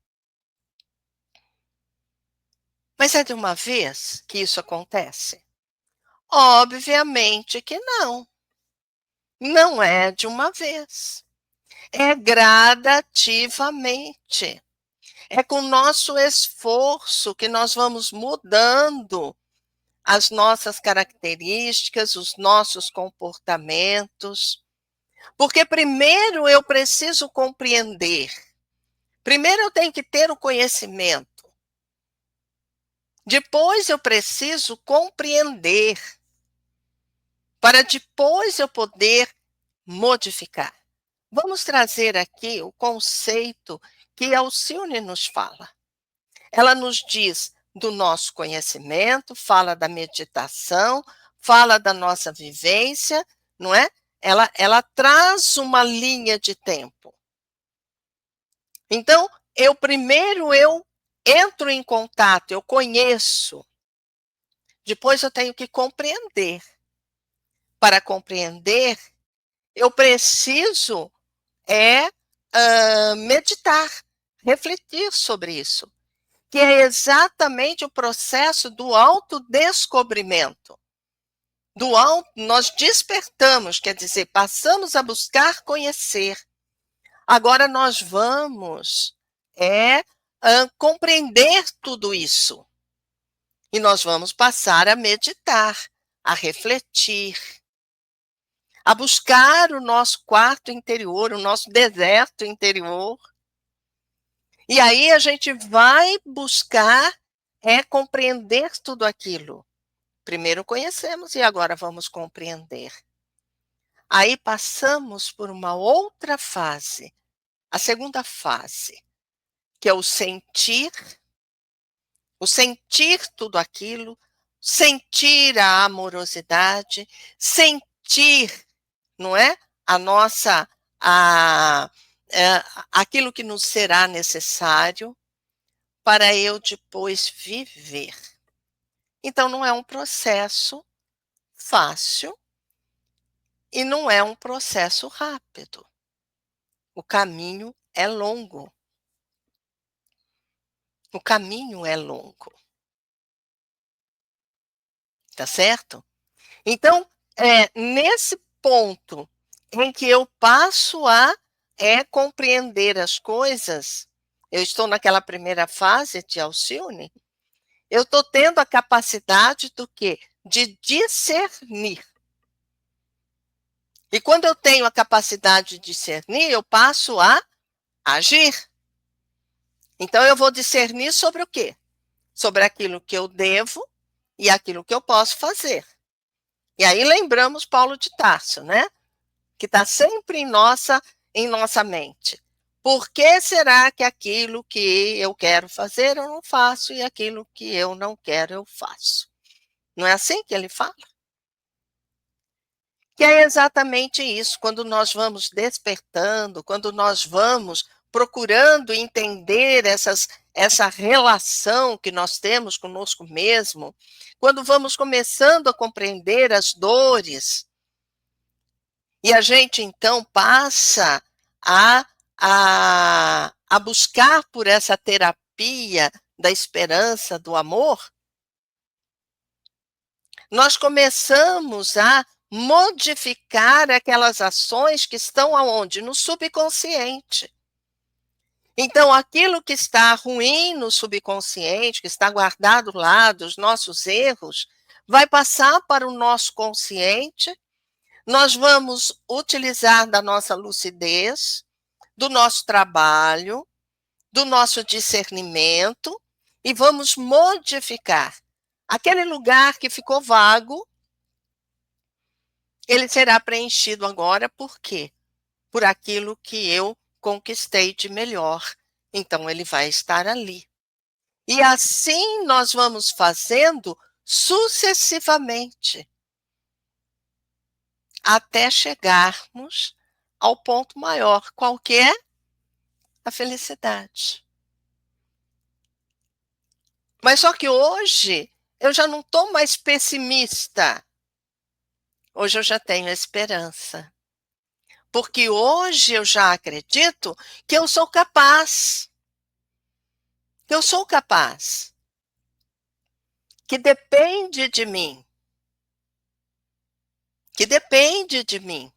[SPEAKER 2] Mas é de uma vez que isso acontece? Obviamente que não. Não é de uma vez. É gradativamente. É com o nosso esforço que nós vamos mudando as nossas características, os nossos comportamentos. Porque primeiro eu preciso compreender. Primeiro eu tenho que ter o conhecimento. Depois eu preciso compreender. Para depois eu poder modificar. Vamos trazer aqui o conceito que Alcione nos fala. Ela nos diz do nosso conhecimento, fala da meditação, fala da nossa vivência, não é? Ela traz uma linha de tempo. Então, primeiro eu entro em contato, eu conheço. Depois eu tenho que compreender. Para compreender, eu preciso meditar, refletir sobre isso, que é exatamente o processo do autodescobrimento. Nós despertamos, quer dizer, passamos a buscar conhecer. Agora nós vamos compreender tudo isso. E nós vamos passar a meditar, a refletir, a buscar o nosso quarto interior, o nosso deserto interior. E aí a gente vai buscar compreender tudo aquilo. Primeiro conhecemos e agora vamos compreender. Aí passamos por uma outra fase, a segunda fase, que é o sentir tudo aquilo, sentir a amorosidade, sentir, não é? Aquilo que nos será necessário para eu depois viver. Então, não é um processo fácil e não é um processo rápido. O caminho é longo. O caminho é longo. Tá certo? Então, nesse ponto em que eu passo a compreender as coisas, eu estou naquela primeira fase de Alcione, eu estou tendo a capacidade do quê? De discernir. E quando eu tenho a capacidade de discernir, eu passo a agir. Então, eu vou discernir sobre o quê? Sobre aquilo que eu devo e aquilo que eu posso fazer. E aí lembramos Paulo de Tarso, né? Que está sempre em nossa mente. Por que será que aquilo que eu quero fazer eu não faço e aquilo que eu não quero eu faço? Não é assim que ele fala? Que é exatamente isso, quando nós vamos despertando, quando nós vamos procurando entender essa relação que nós temos conosco mesmo, quando vamos começando a compreender as dores, e a gente então passa a buscar por essa terapia da esperança, do amor, nós começamos a modificar aquelas ações que estão aonde? No subconsciente. Então, aquilo que está ruim no subconsciente, que está guardado lá dos nossos erros, vai passar para o nosso consciente. Nós vamos utilizar da nossa lucidez, do nosso trabalho, do nosso discernimento e vamos modificar. Aquele lugar que ficou vago, ele será preenchido agora por quê? Por aquilo que eu conquistei de melhor. Então, ele vai estar ali. E assim nós vamos fazendo sucessivamente, até chegarmos ao ponto maior, qual que é? A felicidade. Mas só que hoje eu já não estou mais pessimista. Hoje eu já tenho esperança. Porque hoje eu já acredito que eu sou capaz. Que eu sou capaz. Que depende de mim. Que depende de mim.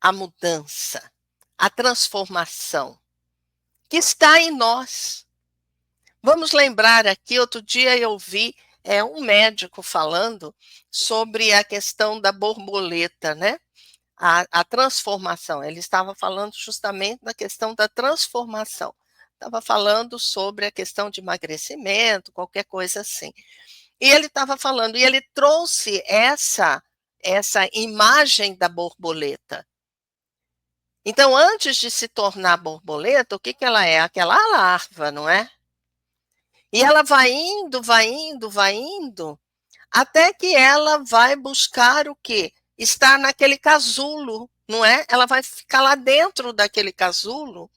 [SPEAKER 2] A mudança, a transformação. que está em nós. Vamos lembrar aqui, outro dia eu vi um médico falando sobre a questão da borboleta, né? A transformação. Ele estava falando justamente da questão da transformação. Estava falando sobre a questão de emagrecimento, qualquer coisa assim. E ele estava falando, e ele trouxe essa imagem da borboleta. Então, antes de se tornar borboleta, o que ela é? Aquela larva, não é? E ela vai indo, vai indo, vai indo, até que ela vai buscar o quê? Estar naquele casulo, não é? Ela vai ficar lá dentro daquele casulo,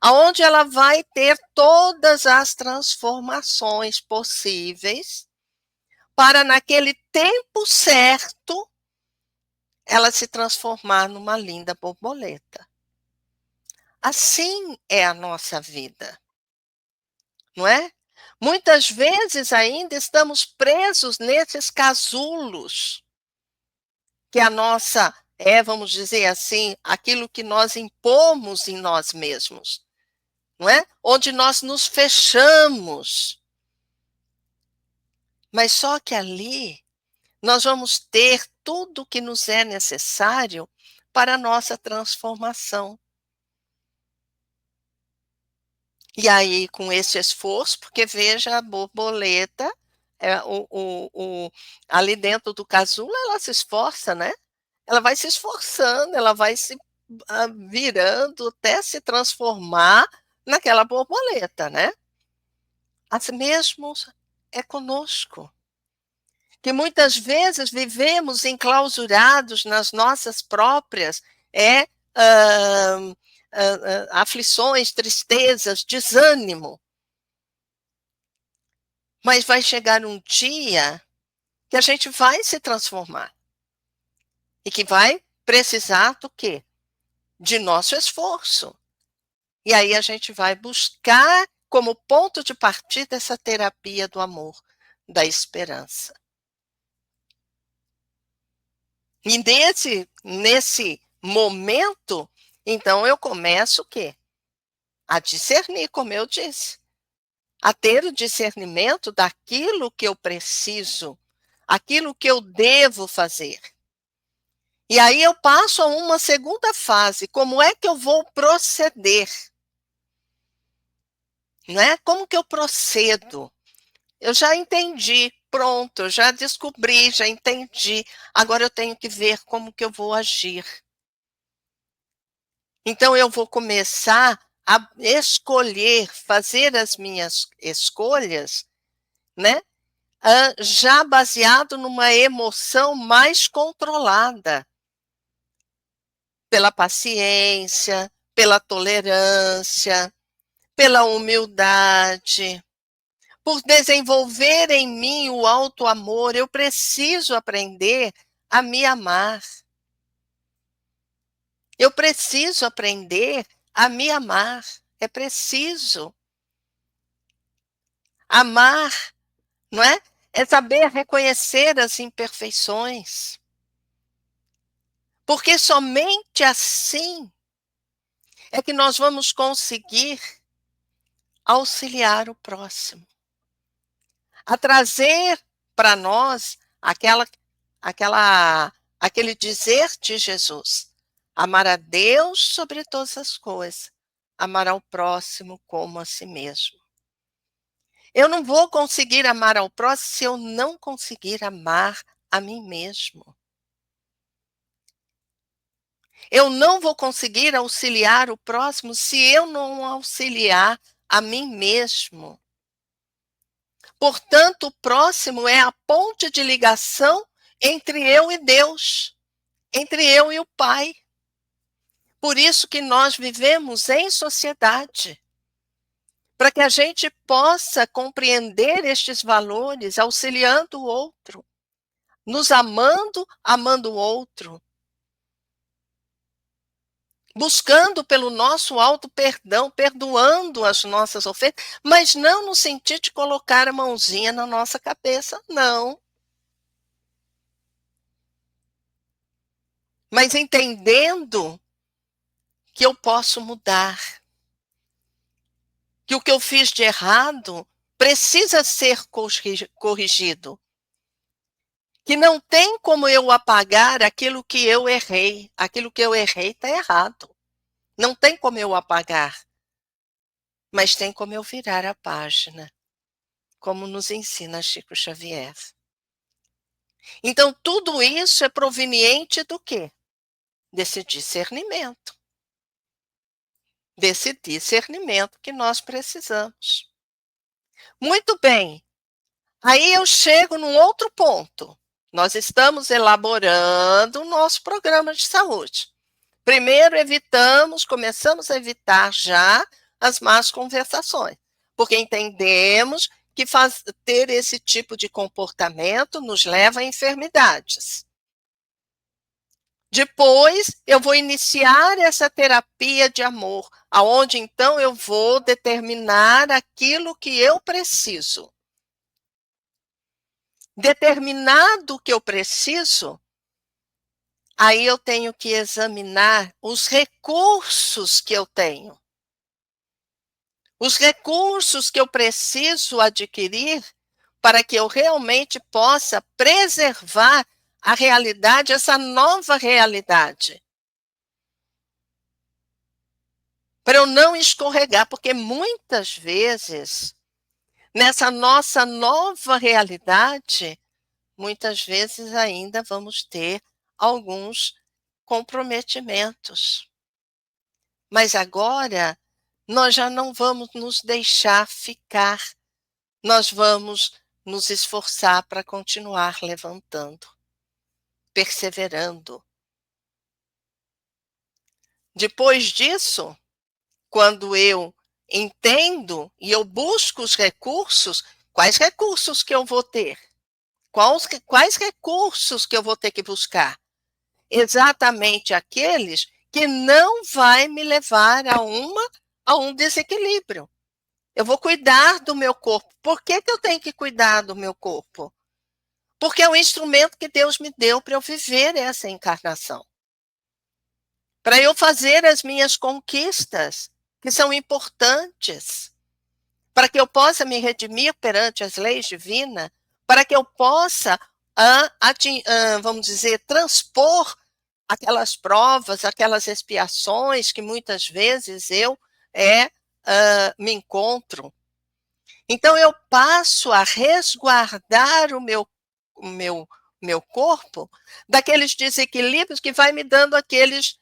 [SPEAKER 2] aonde ela vai ter todas as transformações possíveis para naquele tempo certo ela se transformar numa linda borboleta. Assim é a nossa vida, não é? Muitas vezes ainda estamos presos nesses casulos que a nossa vamos dizer assim, aquilo que nós impomos em nós mesmos, não é? Onde nós nos fechamos. Mas só que ali nós vamos ter tudo o que nos é necessário para a nossa transformação. E aí, com esse esforço, porque veja, a borboleta, ali dentro do casulo, ela se esforça, né? Ela vai se esforçando, ela vai se virando até se transformar naquela borboleta, né? Assim mesmo é conosco, que muitas vezes vivemos enclausurados nas nossas próprias ah, aflições, tristezas, desânimo. Mas vai chegar um dia que a gente vai se transformar e que vai precisar do quê? De nosso esforço. E aí a gente vai buscar como ponto de partida essa terapia do amor, da esperança. E nesse momento, então eu começo o quê? A discernir, como eu disse. A ter o discernimento daquilo que eu preciso, aquilo que eu devo fazer. E aí eu passo a uma segunda fase, como é que eu vou proceder? Não é? Como que eu procedo? Eu já entendi, pronto, eu já descobri, já entendi. Agora eu tenho que ver como que eu vou agir. Então eu vou começar a escolher, fazer as minhas escolhas, né? Já baseado numa emoção mais controlada, pela paciência, pela tolerância, pela humildade, por desenvolver em mim o auto-amor. Eu preciso aprender a me amar. Eu preciso aprender a me amar. É preciso. Amar, não é? É saber reconhecer as imperfeições. Porque somente assim é que nós vamos conseguir auxiliar o próximo, a trazer para nós aquele dizer de Jesus: amar a Deus sobre todas as coisas, amar ao próximo como a si mesmo. Eu não vou conseguir amar ao próximo se eu não conseguir amar a mim mesmo. Eu não vou conseguir auxiliar o próximo se eu não auxiliar a mim mesmo. Portanto, o próximo é a ponte de ligação entre eu e Deus, entre eu e o Pai. Por isso que nós vivemos em sociedade, para que a gente possa compreender estes valores, auxiliando o outro, nos amando, amando o outro, buscando pelo nosso alto perdão, perdoando as nossas ofensas, mas não no sentido de colocar a mãozinha na nossa cabeça, não. Mas entendendo que eu posso mudar, que o que eu fiz de errado precisa ser corrigido, que não tem como eu apagar aquilo que eu errei. Aquilo que eu errei está errado. Não tem como eu apagar, mas tem como eu virar a página, como nos ensina Chico Xavier. Então, tudo isso é proveniente do quê? Desse discernimento. Desse discernimento que nós precisamos. Muito bem. Aí eu chego num outro ponto. Nós estamos elaborando o nosso programa de saúde. Primeiro, começamos a evitar já as más conversações, porque entendemos que ter esse tipo de comportamento nos leva a enfermidades. Depois, eu vou iniciar essa terapia de amor, aonde então eu vou determinar aquilo que eu preciso. Determinado o que eu preciso, aí eu tenho que examinar os recursos que eu tenho. Os recursos que eu preciso adquirir para que eu realmente possa preservar a realidade, essa nova realidade. Para eu não escorregar, porque muitas vezes, nessa nossa nova realidade, muitas vezes ainda vamos ter alguns comprometimentos. Mas agora, nós já não vamos nos deixar ficar, nós vamos nos esforçar para continuar levantando, perseverando. Depois disso, quando eu entendo e eu busco os recursos, quais recursos que eu vou ter? Quais recursos que eu vou ter que buscar? Exatamente aqueles que não vai me levar a um desequilíbrio. Eu vou cuidar do meu corpo. Por que eu tenho que cuidar do meu corpo? Porque é o instrumento que Deus me deu para eu viver essa encarnação. Para eu fazer as minhas conquistas, que são importantes. Para que eu possa me redimir perante as leis divinas, para que eu possa, vamos dizer, transpor aquelas provas, aquelas expiações que muitas vezes eu me encontro. Então, eu passo a resguardar o meu corpo daqueles desequilíbrios que vai me dando aqueles,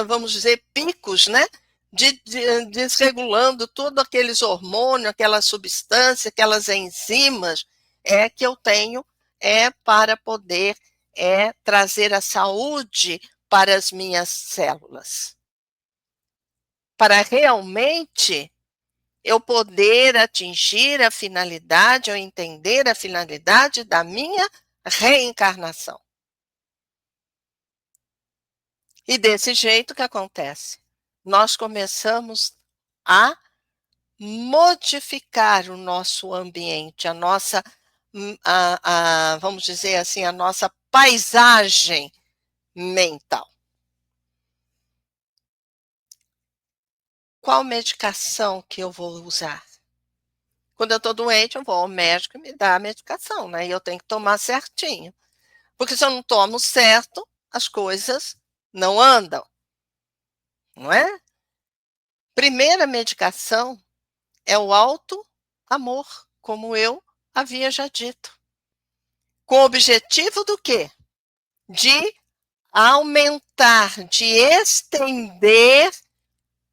[SPEAKER 2] vamos dizer, picos, né? Desregulando todos aqueles hormônios, aquela substância, aquelas enzimas que eu tenho para poder trazer a saúde para as minhas células. Para realmente eu poder atingir a finalidade, ou entender a finalidade da minha reencarnação. E desse jeito que acontece? Nós começamos a modificar o nosso ambiente, a nossa, vamos dizer assim, a nossa paisagem mental. Qual medicação que eu vou usar? Quando eu estou doente, eu vou ao médico e me dá a medicação, né? E eu tenho que tomar certinho. Porque se eu não tomo certo, as coisas não andam. Não é? Primeira medicação é o auto-amor, como eu havia já dito. Com o objetivo do quê? De aumentar, de estender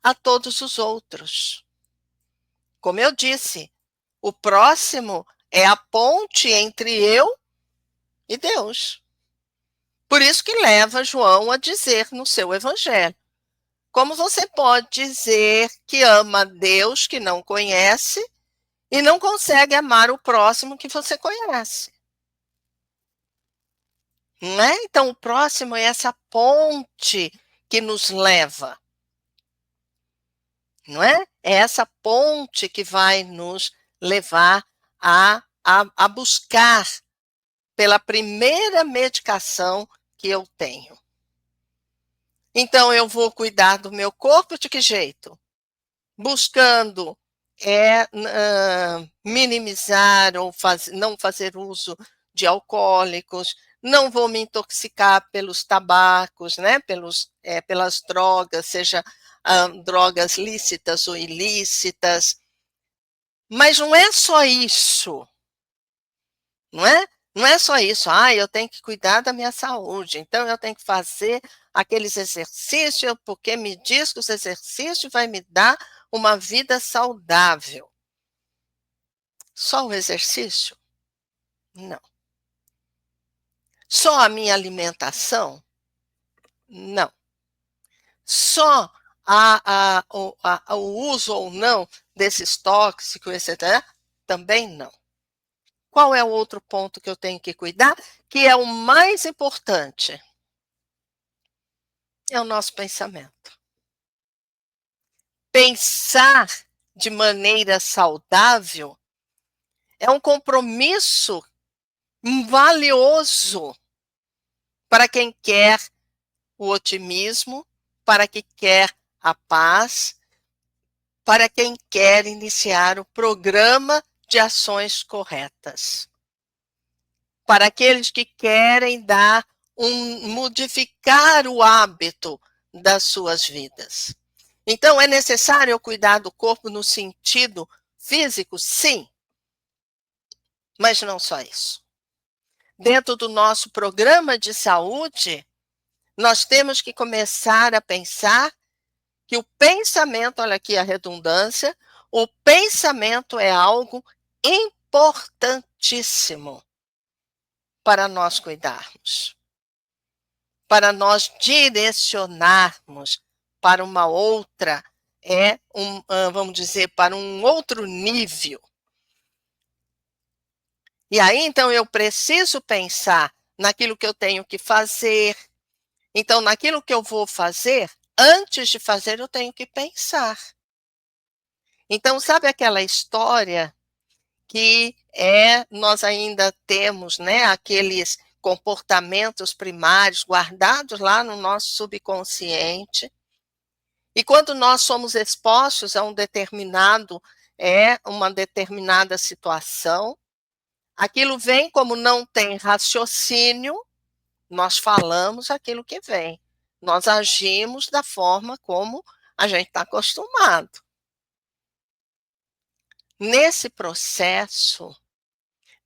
[SPEAKER 2] a todos os outros. Como eu disse, o próximo é a ponte entre eu e Deus. Por isso que leva João a dizer no seu evangelho: como você pode dizer que ama Deus que não conhece e não consegue amar o próximo que você conhece? Não é? Então, o próximo é essa ponte que nos leva. Não é? É essa ponte que vai nos levar a buscar pela primeira medicação que eu tenho. Então, eu vou cuidar do meu corpo de que jeito? buscando minimizar ou não fazer uso de alcoólicos, não vou me intoxicar pelos tabacos, né, pelas drogas, seja drogas lícitas ou ilícitas. Mas não é só isso, não é? Não é só isso, eu tenho que cuidar da minha saúde, então eu tenho que fazer aqueles exercícios, porque me diz que os exercícios vai me dar uma vida saudável. Só o exercício? Não. Só a minha alimentação? Não. Só o uso ou não desses tóxicos, etc. Também não. Qual é o outro ponto que eu tenho que cuidar? Que é o mais importante. É o nosso pensamento. Pensar de maneira saudável é um compromisso valioso para quem quer o otimismo, para quem quer a paz, para quem quer iniciar o programa de ações corretas. Para aqueles que querem modificar o hábito das suas vidas. Então, é necessário cuidar do corpo no sentido físico? Sim. Mas não só isso. Dentro do nosso programa de saúde, nós temos que começar a pensar que o pensamento, olha aqui a redundância, o pensamento é algo importantíssimo para nós cuidarmos, para nós direcionarmos para uma outra, vamos dizer, para um outro nível. E aí, então, eu preciso pensar naquilo que eu tenho que fazer. Então, naquilo que eu vou fazer, antes de fazer, eu tenho que pensar. Então, sabe aquela história que nós ainda temos, né, aqueles comportamentos primários guardados lá no nosso subconsciente. E quando nós somos expostos a uma determinada situação, aquilo vem, como não tem raciocínio, nós falamos aquilo que vem. Nós agimos da forma como a gente está acostumado. Nesse processo,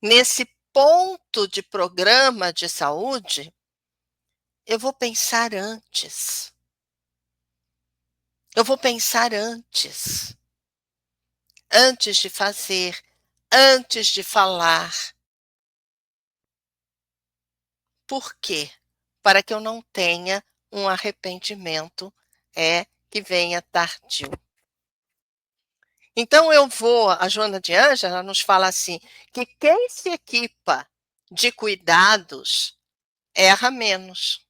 [SPEAKER 2] nesse ponto de programa de saúde, eu vou pensar antes. Eu vou pensar antes. Antes de fazer, antes de falar. Por quê? Para que eu não tenha um arrependimento que venha tardio. Então a Joana de Ângela nos fala assim, que quem se equipa de cuidados erra menos,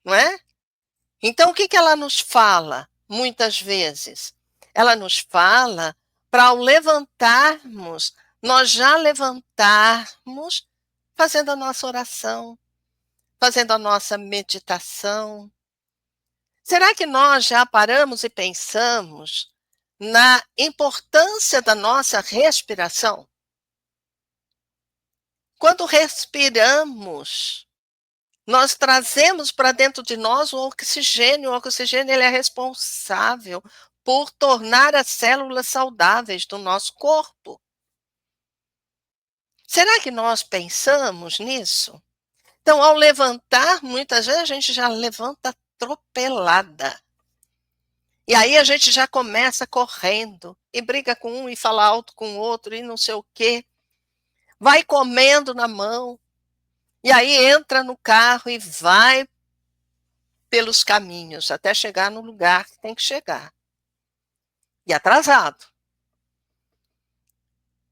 [SPEAKER 2] não é? Então o que ela nos fala muitas vezes? Ela nos fala para ao levantarmos, nós já levantarmos fazendo a nossa oração, fazendo a nossa meditação. Será que nós já paramos e pensamos na importância da nossa respiração? Quando respiramos, nós trazemos para dentro de nós o oxigênio. O oxigênio ele é responsável por tornar as células saudáveis do nosso corpo. Será que nós pensamos nisso? Então, ao levantar, muitas vezes a gente já levanta atropelada. E aí a gente já começa correndo, e briga com um, e fala alto com o outro, e não sei o quê. Vai comendo na mão, e aí entra no carro e vai pelos caminhos, até chegar no lugar que tem que chegar. E atrasado.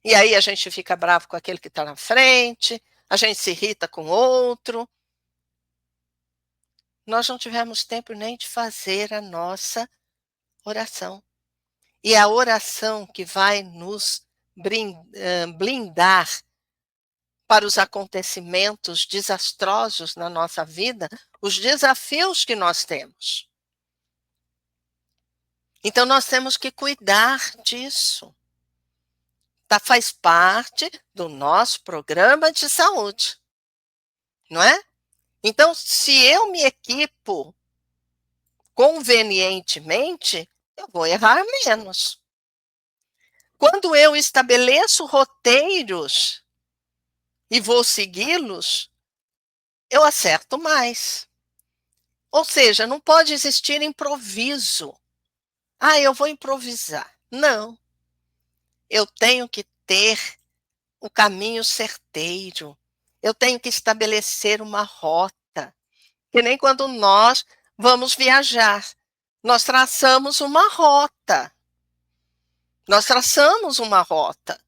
[SPEAKER 2] E aí a gente fica bravo com aquele que está na frente, a gente se irrita com o outro. Nós não tivemos tempo nem de fazer a nossa oração. E a oração que vai nos blindar para os acontecimentos desastrosos na nossa vida, os desafios que nós temos. Então, nós temos que cuidar disso. Tá, faz parte do nosso programa de saúde, não é? Então, se eu me equipo convenientemente, eu vou errar menos. Quando eu estabeleço roteiros e vou segui-los, eu acerto mais. Ou seja, não pode existir improviso. Ah, eu vou improvisar. Não. Eu tenho que ter o caminho certeiro. Eu tenho que estabelecer uma rota. Que nem quando nós vamos viajar. Nós traçamos uma rota. Nós traçamos uma rota.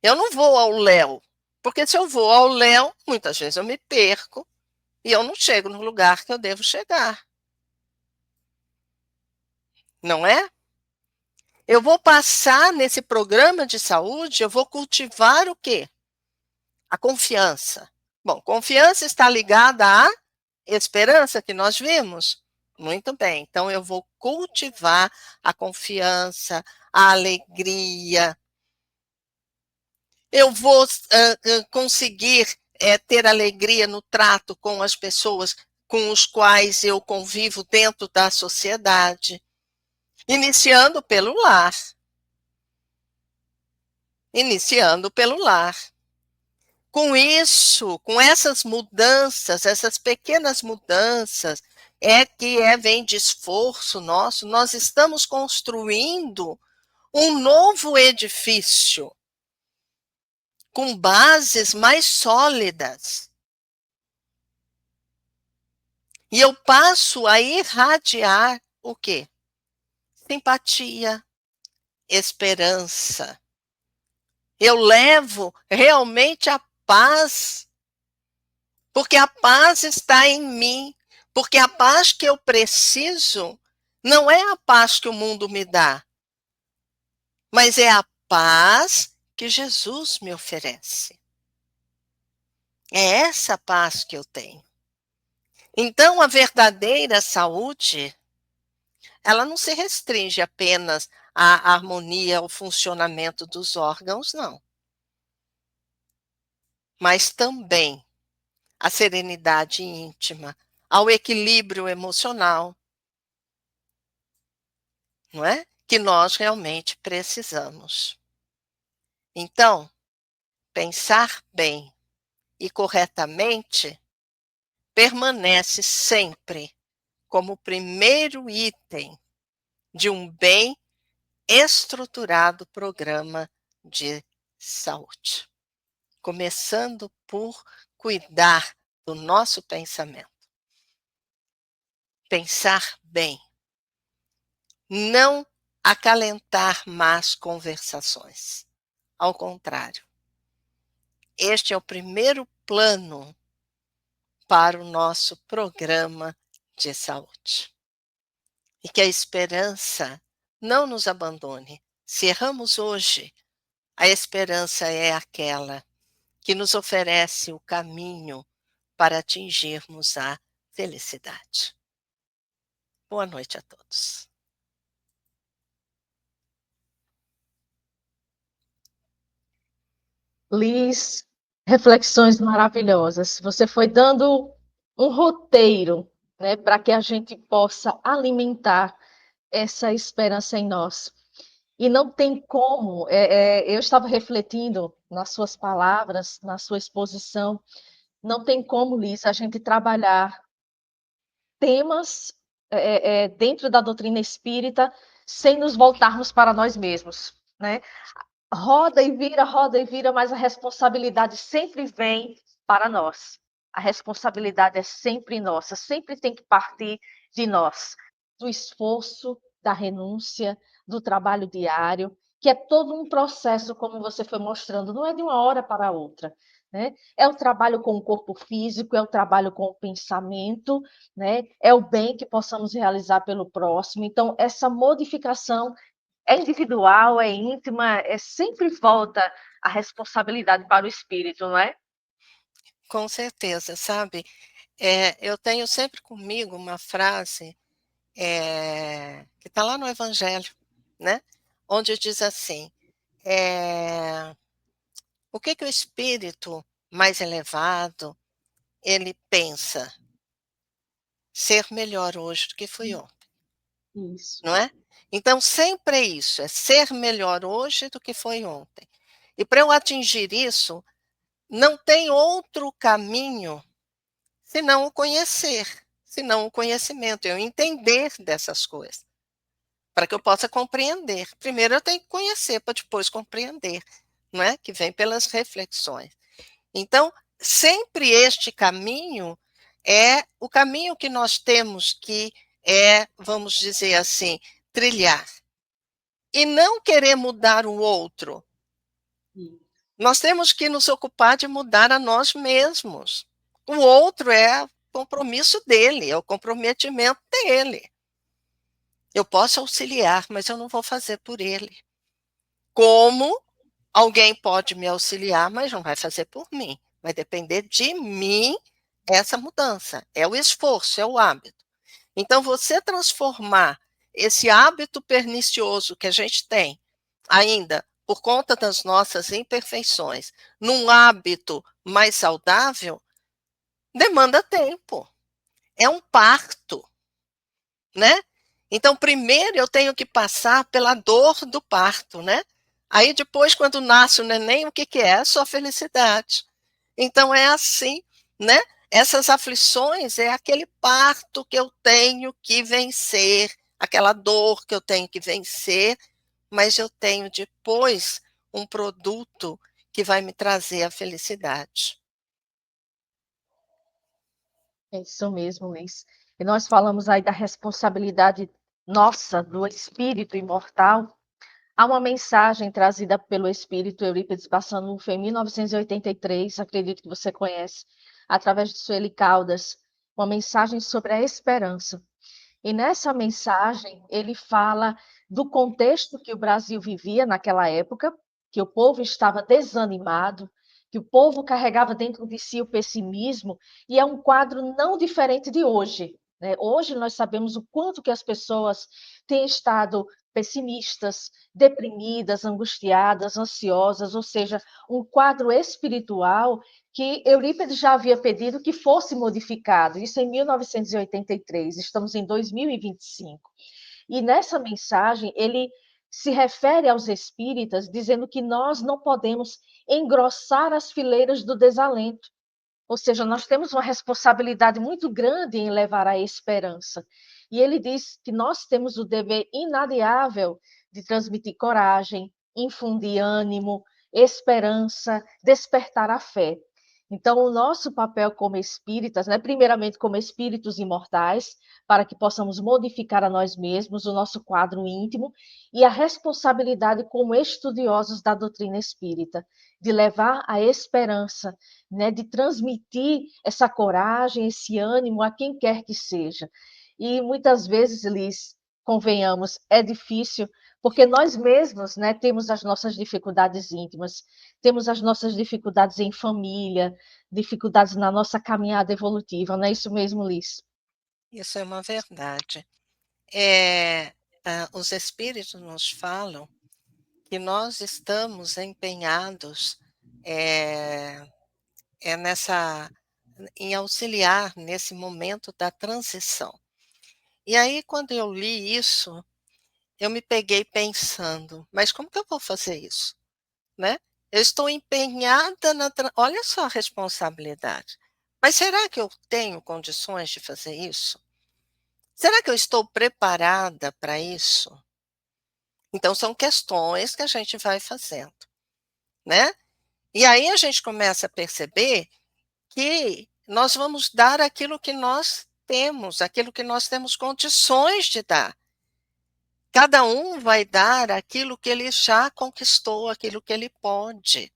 [SPEAKER 2] Eu não vou ao léu, porque se eu vou ao léu, muitas vezes eu me perco e eu não chego no lugar que eu devo chegar. Não é? Eu vou passar nesse programa de saúde, eu vou cultivar o quê? A confiança. Bom, confiança está ligada à esperança que nós vimos. Muito bem. Então, eu vou cultivar a confiança, a alegria. Eu vou conseguir ter alegria no trato com as pessoas com os quais eu convivo dentro da sociedade. Iniciando pelo lar. Iniciando pelo lar. Com isso, com essas mudanças, essas pequenas mudanças, vem de esforço nosso, nós estamos construindo um novo edifício com bases mais sólidas. E eu passo a irradiar o quê? Simpatia, esperança. Eu levo realmente a paz, porque a paz está em mim, porque a paz que eu preciso não é a paz que o mundo me dá, mas é a paz que Jesus me oferece. É essa paz que eu tenho. Então, a verdadeira saúde, ela não se restringe apenas à harmonia, ao funcionamento dos órgãos, não. Mas também à serenidade íntima, ao equilíbrio emocional, não é? Que nós realmente precisamos. Então, pensar bem e corretamente permanece sempre como o primeiro item de um bem estruturado programa de saúde. Começando por cuidar do nosso pensamento. Pensar bem. Não acalentar más conversações. Ao contrário. Este é o primeiro plano para o nosso programa de saúde. E que a esperança não nos abandone. Se erramos hoje, a esperança é aquela que nos oferece o caminho para atingirmos a felicidade. Boa noite a todos.
[SPEAKER 1] Liz, reflexões maravilhosas. Você foi dando um roteiro, né, para que a gente possa alimentar essa esperança em nós. E não tem como, eu estava refletindo nas suas palavras, na sua exposição, não tem como, Liz, a gente trabalhar temas dentro da doutrina espírita sem nos voltarmos para nós mesmos, né? Roda e vira, mas a responsabilidade sempre vem para nós. A responsabilidade é sempre nossa, sempre tem que partir de nós, do esforço, da renúncia, do trabalho diário, que é todo um processo, como você foi mostrando, não é de uma hora para outra, né? É o trabalho com o corpo físico, é o trabalho com o pensamento, né? É o bem que possamos realizar pelo próximo. Então, essa modificação é individual, é íntima, sempre volta a responsabilidade para o espírito, não é?
[SPEAKER 2] Com certeza, sabe? Eu tenho sempre comigo uma frase que está lá no Evangelho, né? Onde diz assim, o que o espírito mais elevado, ele pensa? Ser melhor hoje do que foi ontem,
[SPEAKER 1] Isso.
[SPEAKER 2] não é? Então sempre é isso, é ser melhor hoje do que foi ontem. E para eu atingir isso, não tem outro caminho senão o conhecer, senão o conhecimento, eu entender dessas coisas, para que eu possa compreender. Primeiro eu tenho que conhecer para depois compreender, não é? Que vem pelas reflexões. Então, sempre este caminho é o caminho que nós temos que, vamos dizer assim, trilhar. E não querer mudar o outro. Nós temos que nos ocupar de mudar a nós mesmos. O outro é o compromisso dele, é o comprometimento dele. Eu posso auxiliar, mas eu não vou fazer por ele. Como alguém pode me auxiliar, mas não vai fazer por mim. Vai depender de mim essa mudança. É o esforço, é o hábito. Então, você transformar esse hábito pernicioso que a gente tem, ainda por conta das nossas imperfeições, num hábito mais saudável, demanda tempo. É um parto, né? Então, primeiro eu tenho que passar pela dor do parto, né? Aí depois, quando nasce o neném, o que é? É só felicidade. Então é assim, né? Essas aflições é aquele parto que eu tenho que vencer, aquela dor que eu tenho que vencer, mas eu tenho depois um produto que vai me trazer a felicidade.
[SPEAKER 1] É isso mesmo, Liz. E nós falamos aí da responsabilidade nossa, do espírito imortal. Há uma mensagem trazida pelo espírito Eurípides Barçanufo em 1983, acredito que você conhece, através de Sueli Caldas, uma mensagem sobre a esperança. E nessa mensagem, ele fala do contexto que o Brasil vivia naquela época, que o povo estava desanimado, que o povo carregava dentro de si o pessimismo, e é um quadro não diferente de hoje, né? Hoje nós sabemos o quanto que as pessoas têm estado pessimistas, deprimidas, angustiadas, ansiosas, ou seja, um quadro espiritual que Eurípides já havia pedido que fosse modificado, isso em 1983, estamos em 2025. E nessa mensagem, ele se refere aos espíritas, dizendo que nós não podemos engrossar as fileiras do desalento. Ou seja, nós temos uma responsabilidade muito grande em levar a esperança. E ele diz que nós temos o dever inadiável de transmitir coragem, infundir ânimo, esperança, despertar a fé. Então, o nosso papel como espíritas, né, primeiramente como espíritos imortais, para que possamos modificar a nós mesmos, o nosso quadro íntimo, e a responsabilidade como estudiosos da doutrina espírita, de levar a esperança, né, de transmitir essa coragem, esse ânimo a quem quer que seja. E muitas vezes, Liz, convenhamos, é difícil, porque nós mesmos, né, temos as nossas dificuldades íntimas, temos as nossas dificuldades em família, dificuldades na nossa caminhada evolutiva, não é isso mesmo, Liz?
[SPEAKER 2] Isso é uma verdade. Os espíritos nos falam que nós estamos empenhados é, nessa em auxiliar nesse momento da transição. E aí, quando eu li isso, eu me peguei pensando, mas como que eu vou fazer isso, né? Eu estou empenhada olha só a responsabilidade. Mas será que eu tenho condições de fazer isso? Será que eu estou preparada para isso? Então são questões que a gente vai fazendo, né? E aí a gente começa a perceber que nós vamos dar aquilo que nós temos, aquilo que nós temos condições de dar. Cada um vai dar aquilo que ele já conquistou, aquilo que ele pode,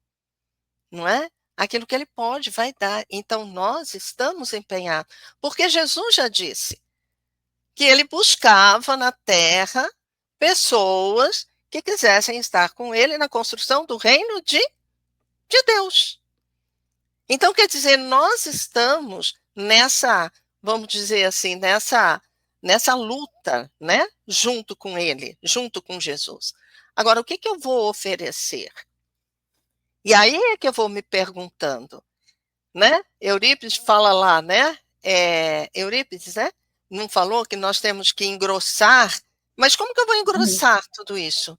[SPEAKER 2] não é? Aquilo que ele pode, vai dar. Então nós estamos empenhados, porque Jesus já disse que ele buscava na terra pessoas que quisessem estar com ele na construção do reino de Deus. Então, quer dizer, nós estamos nessa, vamos dizer assim, nessa luta, né? Junto com ele, junto com Jesus. Agora, o que eu vou oferecer? E aí é que eu vou me perguntando, né? Eurípides fala lá, né? Eurípides, né? Não falou que nós temos que engrossar, mas como que eu vou engrossar tudo isso?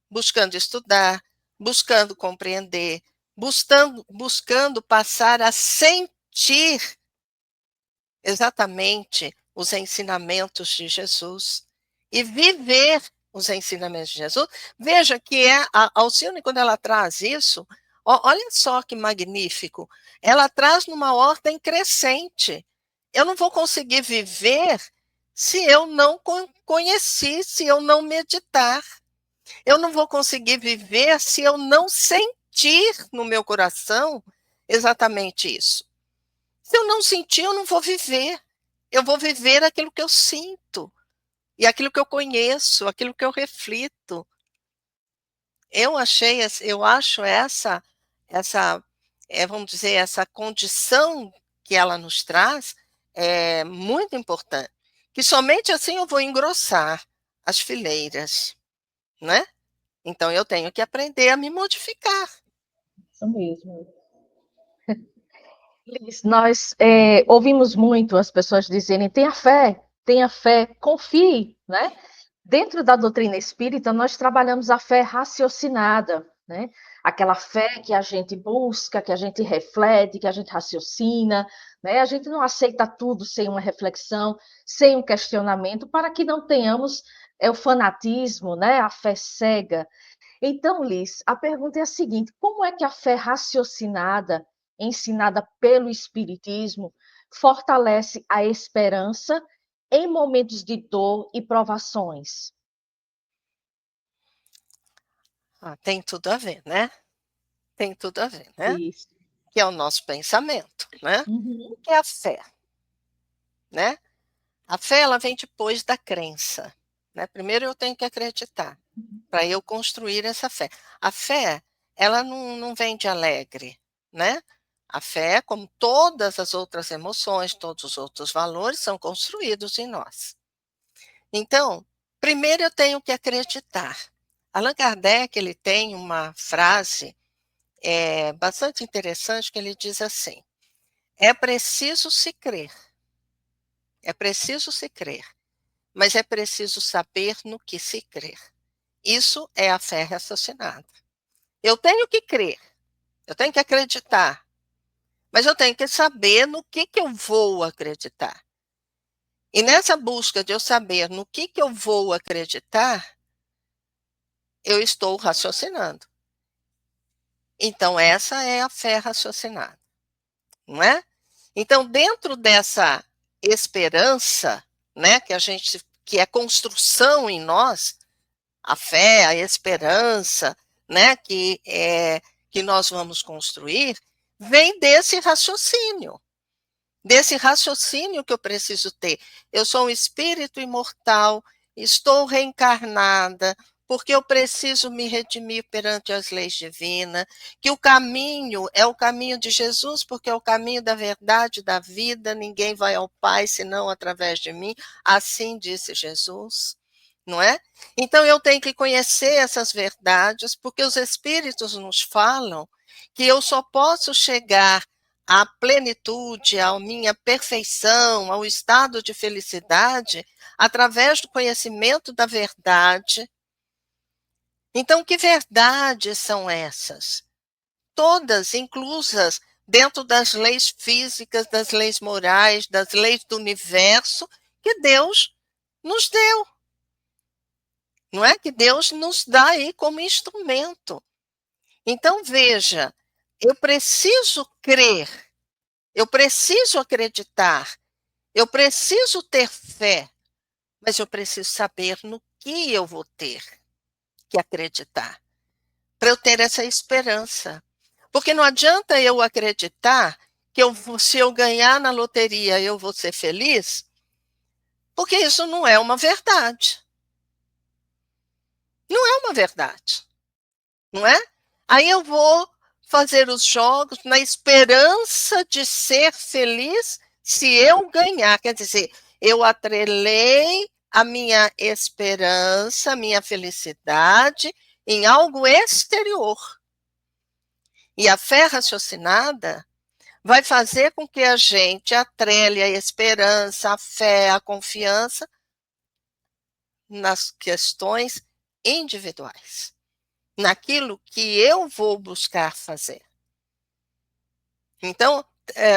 [SPEAKER 2] Buscando estudar, buscando compreender, buscando passar a sentir exatamente os ensinamentos de Jesus e viver os ensinamentos de Jesus. Veja que a Alcione, quando ela traz isso, olha só que magnífico, ela traz numa ordem crescente. Eu não vou conseguir viver se eu não conheci, se eu não meditar. Eu não vou conseguir viver se eu não sentir no meu coração exatamente isso. Se eu não sentir, eu não vou viver. Eu vou viver aquilo que eu sinto, e aquilo que eu conheço, aquilo que eu reflito. Eu acho vamos dizer, essa condição que ela nos traz é muito importante. Que somente assim eu vou engrossar as fileiras, né? Então eu tenho que aprender a me modificar.
[SPEAKER 1] Isso mesmo. Liz, nós ouvimos muito as pessoas dizerem: tenha fé, confie, né? Dentro da doutrina espírita, nós trabalhamos a fé raciocinada, né? Aquela fé que a gente busca, que a gente reflete, que a gente raciocina, né? A gente não aceita tudo sem uma reflexão, sem um questionamento, para que não tenhamos o fanatismo, né? A fé cega. Então, Liz, a pergunta é a seguinte: como é que a fé raciocinada, ensinada pelo Espiritismo, fortalece a esperança em momentos de dor e provações?
[SPEAKER 2] Tem tudo a ver, né? Tem tudo a ver, né?
[SPEAKER 1] Isso.
[SPEAKER 2] Que é o nosso pensamento, né?
[SPEAKER 1] Uhum.
[SPEAKER 2] O que é a fé, né? A fé, ela vem depois da crença, né? Primeiro eu tenho que acreditar, para eu construir essa fé. A fé, ela não vem de alegre, né? A fé, como todas as outras emoções, todos os outros valores, são construídos em nós. Então, primeiro eu tenho que acreditar. Allan Kardec, ele tem uma frase bastante interessante, que ele diz assim: é preciso se crer, é preciso se crer, mas é preciso saber no que se crer. Isso é a fé raciocinada. Eu tenho que crer, eu tenho que acreditar, mas eu tenho que saber no que eu vou acreditar. E nessa busca de eu saber no que eu vou acreditar, eu estou raciocinando. Então, essa é a fé raciocinada, não é? Então, dentro dessa esperança, né, que é construção em nós, a fé, a esperança, né, que nós vamos construir, vem desse raciocínio que eu preciso ter. Eu sou um espírito imortal, estou reencarnada, porque eu preciso me redimir perante as leis divinas, que o caminho é o caminho de Jesus, porque é o caminho da verdade, da vida, ninguém vai ao Pai senão através de mim, assim disse Jesus, não é? Então eu tenho que conhecer essas verdades, porque os espíritos nos falam que eu só posso chegar à plenitude, à minha perfeição, ao estado de felicidade, através do conhecimento da verdade. Então, que verdades são essas? Todas inclusas dentro das leis físicas, das leis morais, das leis do universo que Deus nos deu. Não é que Deus nos dá aí como instrumento. Então, veja, eu preciso crer, eu preciso acreditar, eu preciso ter fé, mas eu preciso saber no que eu vou ter que acreditar, para eu ter essa esperança. Porque não adianta eu acreditar que se eu ganhar na loteria eu vou ser feliz, porque isso não é uma verdade. Não é uma verdade, não é? Aí eu vou fazer os jogos na esperança de ser feliz se eu ganhar. Quer dizer, Eu atrelei a minha esperança, a minha felicidade em algo exterior. E a fé raciocinada vai fazer com que a gente atrele a esperança, a fé, a confiança nas questões individuais, naquilo que eu vou buscar fazer. Então,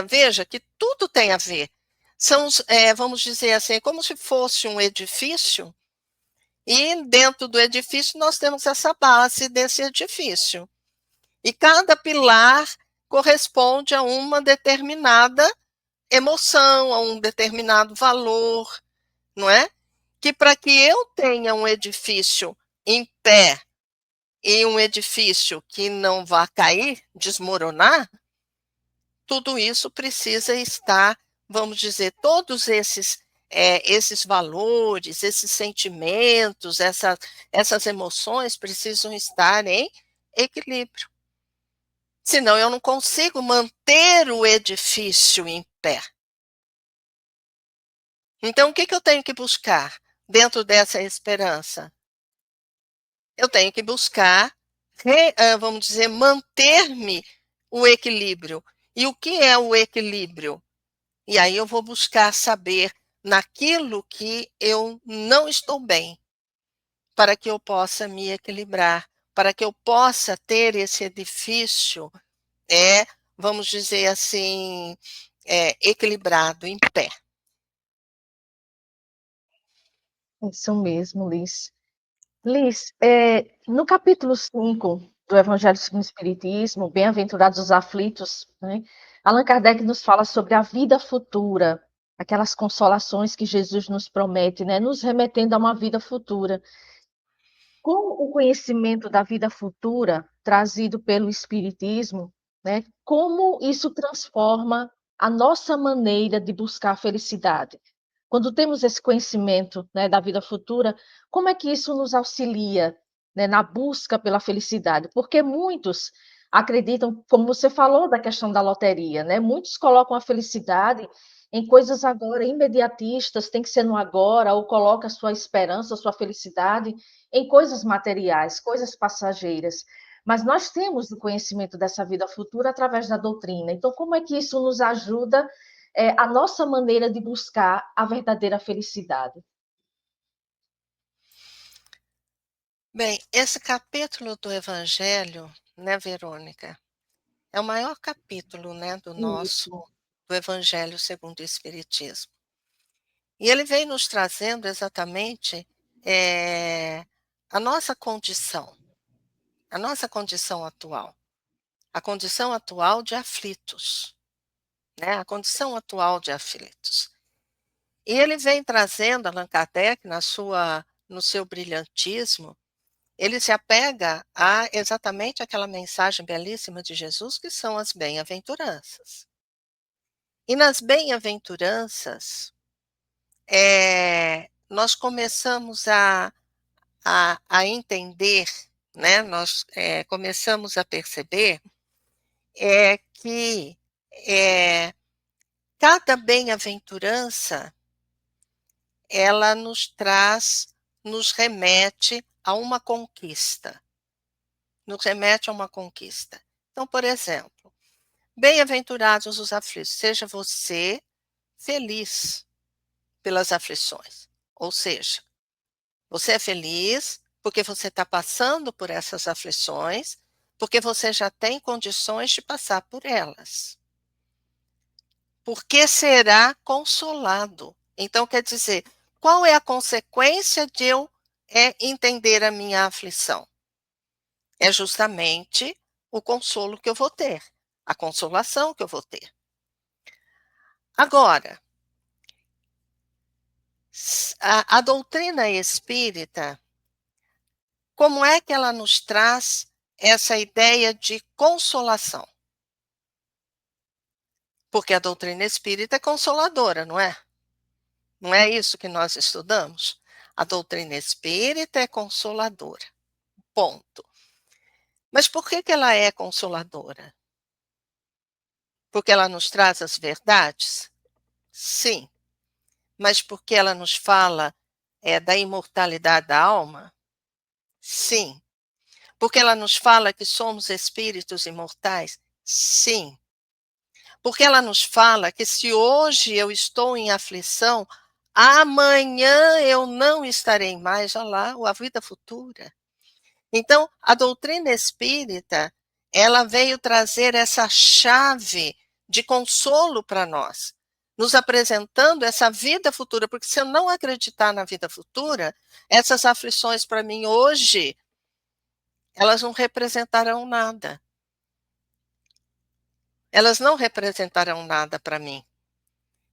[SPEAKER 2] veja que tudo tem a ver. São, vamos dizer assim, como se fosse um edifício, e dentro do edifício nós temos essa base desse edifício. E cada pilar corresponde a uma determinada emoção, a um determinado valor, não é? Que para que eu tenha um edifício em pé e um edifício que não vá cair, desmoronar, tudo isso precisa estar, vamos dizer, todos esses valores, esses sentimentos, essas emoções precisam estar em equilíbrio. Senão eu não consigo manter o edifício em pé. Então, o que eu tenho que buscar dentro dessa esperança? Eu tenho que buscar, vamos dizer, manter-me o equilíbrio. E o que é o equilíbrio? E aí eu vou buscar saber naquilo que eu não estou bem, para que eu possa me equilibrar, para que eu possa ter esse edifício, vamos dizer assim, equilibrado, em pé.
[SPEAKER 1] Isso mesmo, Liz. Liz, no capítulo 5 do Evangelho segundo o Espiritismo, Bem-aventurados os aflitos, né, Allan Kardec nos fala sobre a vida futura, aquelas consolações que Jesus nos promete, né, nos remetendo a uma vida futura. Com o conhecimento da vida futura trazido pelo Espiritismo, né, como isso transforma a nossa maneira de buscar a felicidade? Quando temos esse conhecimento, né, da vida futura, como é que isso nos auxilia, né, na busca pela felicidade? Porque muitos acreditam, como você falou da questão da loteria, né, muitos colocam a felicidade em coisas agora imediatistas, tem que ser no agora, ou coloca a sua esperança, a sua felicidade em coisas materiais, coisas passageiras. Mas nós temos o conhecimento dessa vida futura através da doutrina. Então, como é que isso nos ajuda a nossa maneira de buscar a verdadeira felicidade?
[SPEAKER 2] Bem, esse capítulo do Evangelho, né, Verônica, é o maior capítulo, né,
[SPEAKER 1] Isso.
[SPEAKER 2] do Evangelho segundo o Espiritismo. E ele vem nos trazendo exatamente a nossa condição, atual, a condição atual de aflitos, né, a condição atual de aflitos. E ele vem trazendo, Allan Kardec, no seu brilhantismo, ele se apega a exatamente aquela mensagem belíssima de Jesus, que são as bem-aventuranças. E nas bem-aventuranças, nós começamos a entender, né? Nós começamos a perceber que cada bem-aventurança ela nos remete a uma conquista, nos remete a uma conquista. Então, por exemplo, bem-aventurados os aflitos, seja você feliz pelas aflições, ou seja, você é feliz porque você está passando por essas aflições, porque você já tem condições de passar por elas. Porque será consolado. Então, quer dizer, qual é a consequência de eu entender a minha aflição? É justamente o consolo que eu vou ter, a consolação que eu vou ter. Agora, a doutrina espírita, como é que ela nos traz essa ideia de consolação? Porque a doutrina espírita é consoladora, não é? Não é isso que nós estudamos? A doutrina espírita é consoladora. Ponto. Mas por que ela é consoladora? Porque ela nos traz as verdades? Sim. mas porque ela nos fala da imortalidade da alma? Sim. Porque ela nos fala que somos espíritos imortais? Sim. Porque ela nos fala que se hoje eu estou em aflição, amanhã eu não estarei mais, olha lá, a vida futura. Então, a doutrina espírita, ela veio trazer essa chave de consolo para nós, nos apresentando essa vida futura, porque se eu não acreditar na vida futura, essas aflições para mim hoje, elas não representarão nada. Elas não representarão nada para mim.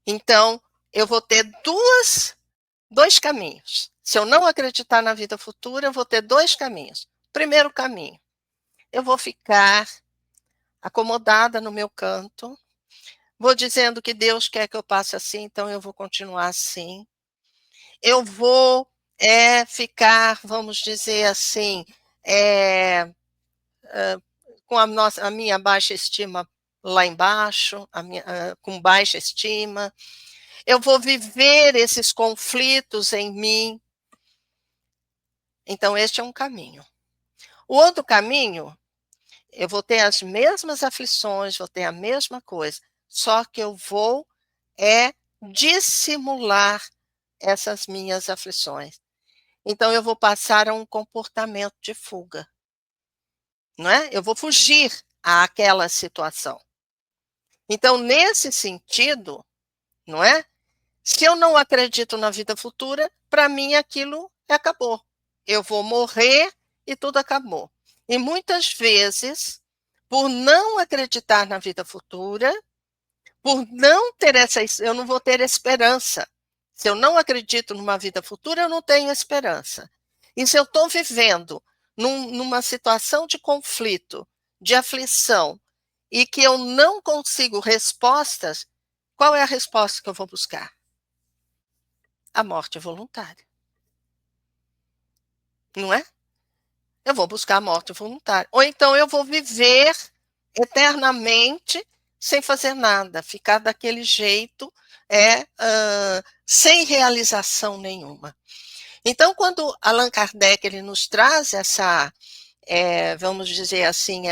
[SPEAKER 2] Então, eu vou ter dois caminhos. Se eu não acreditar na vida futura, eu vou ter dois caminhos. Primeiro caminho, eu vou ficar acomodada no meu canto, vou dizendo que Deus quer que eu passe assim, então eu vou continuar assim. Eu vou ficar, vamos dizer assim, com a minha baixa estima lá embaixo, com baixa estima. Eu vou viver esses conflitos em mim. Então, este é um caminho. O outro caminho, eu vou ter as mesmas aflições, vou ter a mesma coisa, só que eu vou dissimular essas minhas aflições. Então, eu vou passar a um comportamento de fuga, não é? Eu vou fugir àquela situação. Então, nesse sentido, não é? Se eu não acredito na vida futura, para mim aquilo acabou. Eu vou morrer e tudo acabou. E muitas vezes, por não acreditar na vida futura, por não ter eu não vou ter esperança. Se eu não acredito numa vida futura, eu não tenho esperança. E se eu estou vivendo numa situação de conflito, de aflição, e que eu não consigo respostas, qual é a resposta que eu vou buscar? A morte voluntária. Não é? Eu vou buscar a morte voluntária. Ou então eu vou viver eternamente sem fazer nada, ficar daquele jeito, sem realização nenhuma. Então, quando Allan Kardec ele nos traz essa, vamos dizer assim,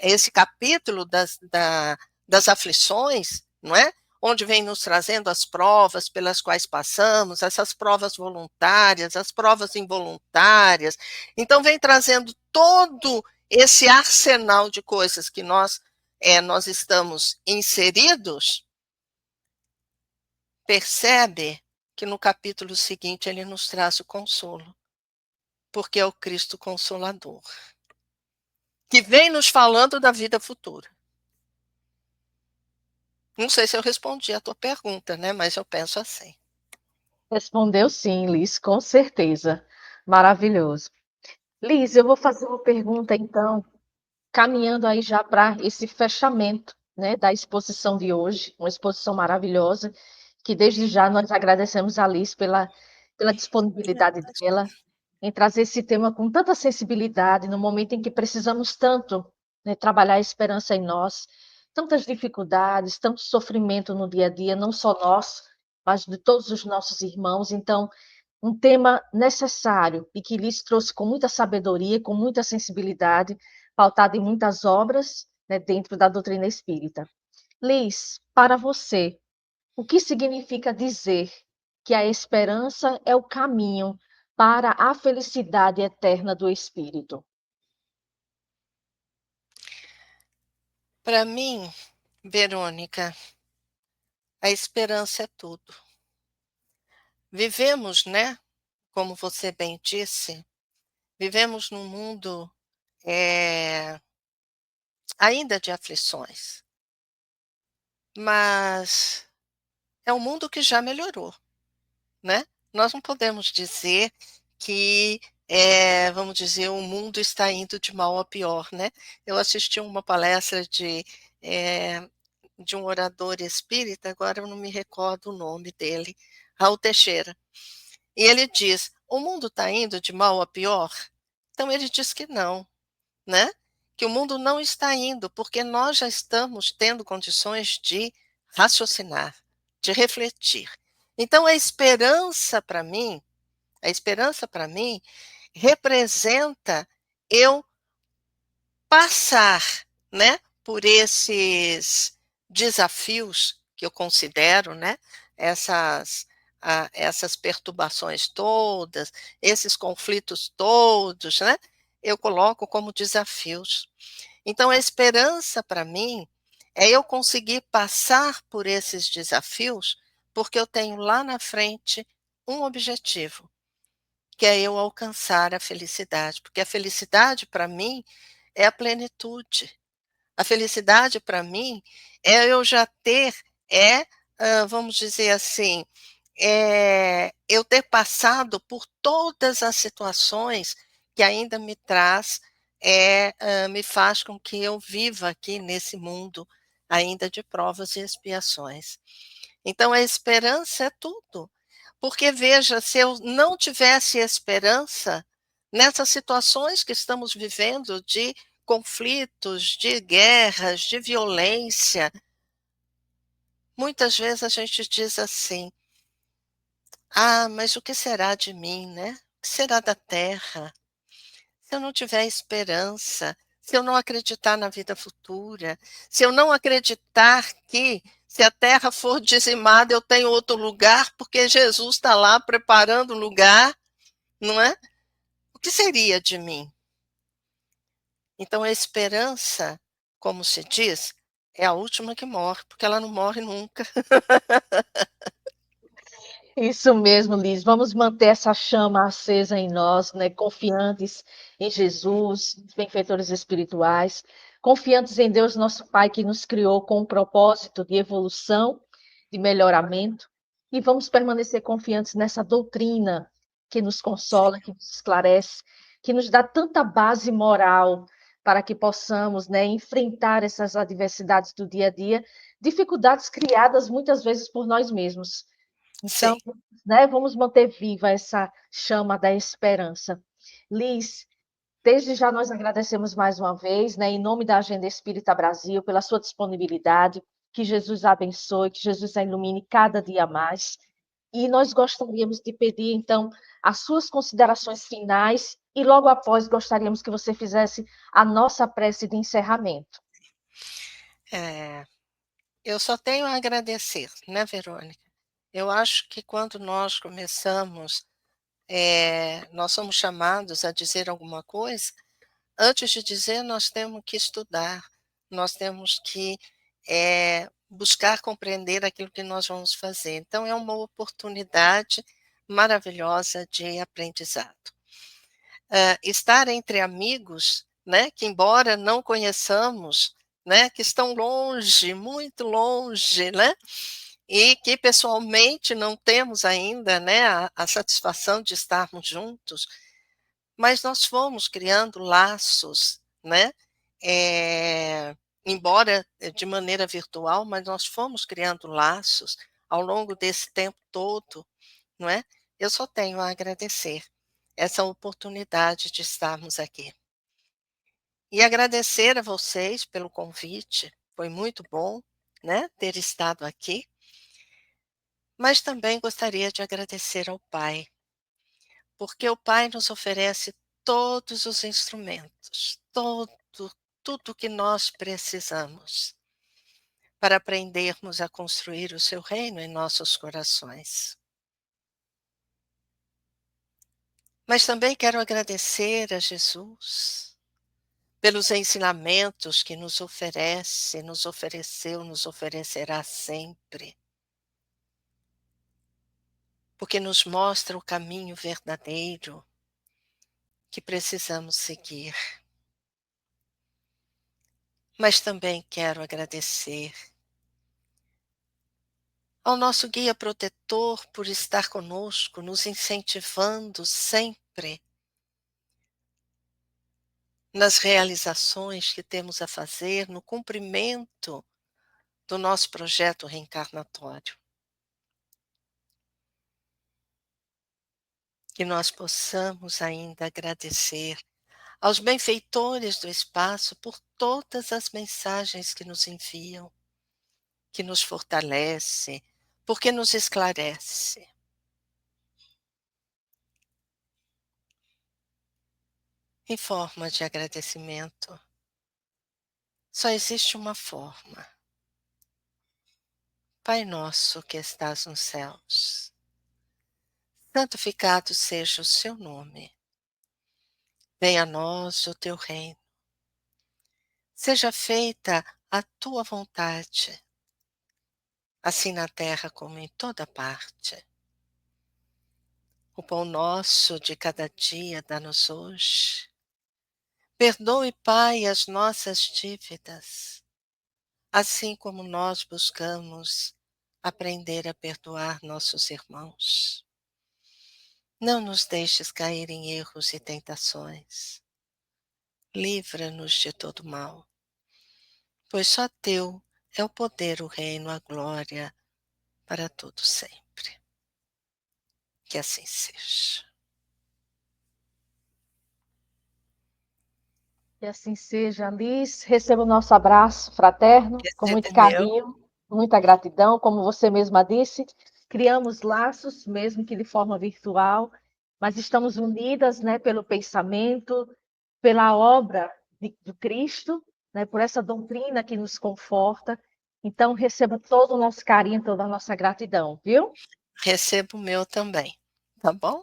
[SPEAKER 2] esse capítulo das aflições, não é? Onde vem nos trazendo as provas pelas quais passamos, essas provas voluntárias, as provas involuntárias. Então, vem trazendo todo esse arsenal de coisas que nós estamos inseridos. Percebe que no capítulo seguinte ele nos traz o consolo, porque é o Cristo Consolador, que vem nos falando da vida futura. Não sei se eu respondi a tua pergunta, né? Mas eu penso assim.
[SPEAKER 1] Respondeu sim, Liz, com certeza. Maravilhoso. Liz, eu vou fazer uma pergunta então, caminhando aí já para esse fechamento, né, da exposição de hoje, uma exposição maravilhosa, que desde já nós agradecemos a Liz pela disponibilidade dela em trazer esse tema com tanta sensibilidade, no momento em que precisamos tanto, né, trabalhar a esperança em nós, tantas dificuldades, tanto sofrimento no dia a dia, não só nós, mas de todos os nossos irmãos. Então, um tema necessário e que Liz trouxe com muita sabedoria, com muita sensibilidade, pautado em muitas obras, né, dentro da doutrina espírita. Liz, para você, o que significa dizer que a esperança é o caminho para a felicidade eterna do espírito?
[SPEAKER 2] Para mim, Verônica, a esperança é tudo. Vivemos, né? Como você bem disse, vivemos num mundo ainda de aflições, mas é um mundo que já melhorou, né? Nós não podemos dizer que, vamos dizer, o mundo está indo de mal a pior, né? Eu assisti uma palestra de um orador espírita, agora eu não me recordo o nome dele, Raul Teixeira. E ele diz: o mundo está indo de mal a pior? Então ele diz que não, né? Que o mundo não está indo, porque nós já estamos tendo condições de raciocinar, de refletir. Então a esperança para mim representa eu passar, né, por esses desafios que eu considero, né, essas essas perturbações todas, esses conflitos todos, né, eu coloco como desafios. Então a esperança para mim é eu conseguir passar por esses desafios, porque eu tenho lá na frente um objetivo, que é eu alcançar a felicidade, porque a felicidade para mim é a plenitude. A felicidade para mim é eu já ter, é, vamos dizer assim, eu ter passado por todas as situações que ainda me traz, me faz com que eu viva aqui nesse mundo ainda de provas e expiações. Então a esperança é tudo. Porque veja, se eu não tivesse esperança, nessas situações que estamos vivendo de conflitos, de guerras, de violência, muitas vezes a gente diz assim: "Ah, mas o que será de mim, né? O que será da terra? Se eu não tiver esperança, se eu não acreditar na vida futura, se eu não acreditar que se a terra for dizimada eu tenho outro lugar, porque Jesus está lá preparando o lugar, não é? O que seria de mim?" Então a esperança, como se diz, é a última que morre, porque ela não morre nunca.
[SPEAKER 1] Isso mesmo, Liz. Vamos manter essa chama acesa em nós, né? Confiantes em Jesus, nos benfeitores espirituais, confiantes em Deus, nosso Pai, que nos criou com um propósito de evolução, de melhoramento, e vamos permanecer confiantes nessa doutrina que nos consola, que nos esclarece, que nos dá tanta base moral para que possamos, né, enfrentar essas adversidades do dia a dia, dificuldades criadas muitas vezes por nós mesmos.
[SPEAKER 2] Sim.
[SPEAKER 1] Então, né, vamos manter viva essa chama da esperança. Liz, desde já nós agradecemos mais uma vez, né, em nome da Agenda Espírita Brasil, pela sua disponibilidade. Que Jesus a abençoe, que Jesus a ilumine cada dia mais. E nós gostaríamos de pedir, então, as suas considerações finais e logo após gostaríamos que você fizesse a nossa prece de encerramento.
[SPEAKER 2] É, eu só tenho a agradecer, né, Verônica? Eu acho que quando nós começamos, nós somos chamados a dizer alguma coisa, antes de dizer nós temos que estudar, nós temos que, buscar compreender aquilo que nós vamos fazer. Então é uma oportunidade maravilhosa de aprendizado. Estar entre amigos, né, que embora não conheçamos, né, que estão longe, muito longe, né, e que pessoalmente não temos ainda, né, a satisfação de estarmos juntos, mas nós fomos criando laços, né, embora de maneira virtual, mas nós fomos criando laços ao longo desse tempo todo, não é? Eu só tenho a agradecer essa oportunidade de estarmos aqui. E agradecer a vocês pelo convite, foi muito bom, né, ter estado aqui, mas também gostaria de agradecer ao Pai, porque o Pai nos oferece todos os instrumentos, tudo que nós precisamos para aprendermos a construir o seu reino em nossos corações. Mas também quero agradecer a Jesus pelos ensinamentos que nos oferece, nos ofereceu, nos oferecerá sempre, porque nos mostra o caminho verdadeiro que precisamos seguir. Mas também quero agradecer ao nosso guia protetor por estar conosco, nos incentivando sempre nas realizações que temos a fazer, no cumprimento do nosso projeto reencarnatório. Que nós possamos ainda agradecer aos benfeitores do espaço por todas as mensagens que nos enviam, que nos fortalece, porque nos esclarece. Em forma de agradecimento, só existe uma forma. Pai nosso que estás nos céus, santificado seja o seu nome. Venha a nós o teu reino. Seja feita a tua vontade, assim na terra como em toda parte. O pão nosso de cada dia dá-nos hoje. Perdoe, Pai, as nossas dívidas, assim como nós buscamos aprender a perdoar nossos irmãos. Não nos deixes cair em erros e tentações. Livra-nos de todo mal, pois só teu é o poder, o reino, a glória, para todo sempre. Que assim seja.
[SPEAKER 1] Que assim seja, Liz. Receba o nosso abraço fraterno, com
[SPEAKER 2] Receba
[SPEAKER 1] muito
[SPEAKER 2] o meu.
[SPEAKER 1] carinho, muita gratidão. Como você mesma disse, criamos laços, mesmo que de forma virtual, mas estamos unidas, né, pelo pensamento, pela obra do Cristo, né, por essa doutrina que nos conforta. Então, receba todo o nosso carinho, toda a nossa gratidão, viu?
[SPEAKER 2] Receba o meu também, tá bom?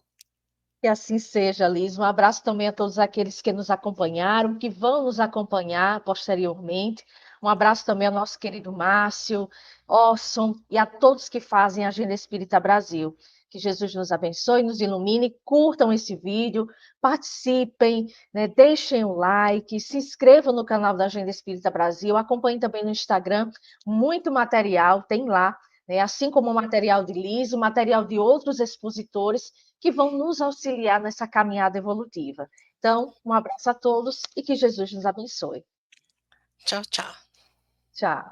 [SPEAKER 1] Que assim seja, Liz. Um abraço também a todos aqueles que nos acompanharam, que vão nos acompanhar posteriormente. Um abraço também ao nosso querido Márcio, Orson e a todos que fazem a Agenda Espírita Brasil. Que Jesus nos abençoe, nos ilumine, curtam esse vídeo, participem, né, deixem o like, se inscrevam no canal da Agenda Espírita Brasil, acompanhem também no Instagram, muito material tem lá, né, assim como o material de Liz, o material de outros expositores que vão nos auxiliar nessa caminhada evolutiva. Então, um abraço a todos e que Jesus nos abençoe.
[SPEAKER 2] Tchau, tchau.
[SPEAKER 1] Tchau.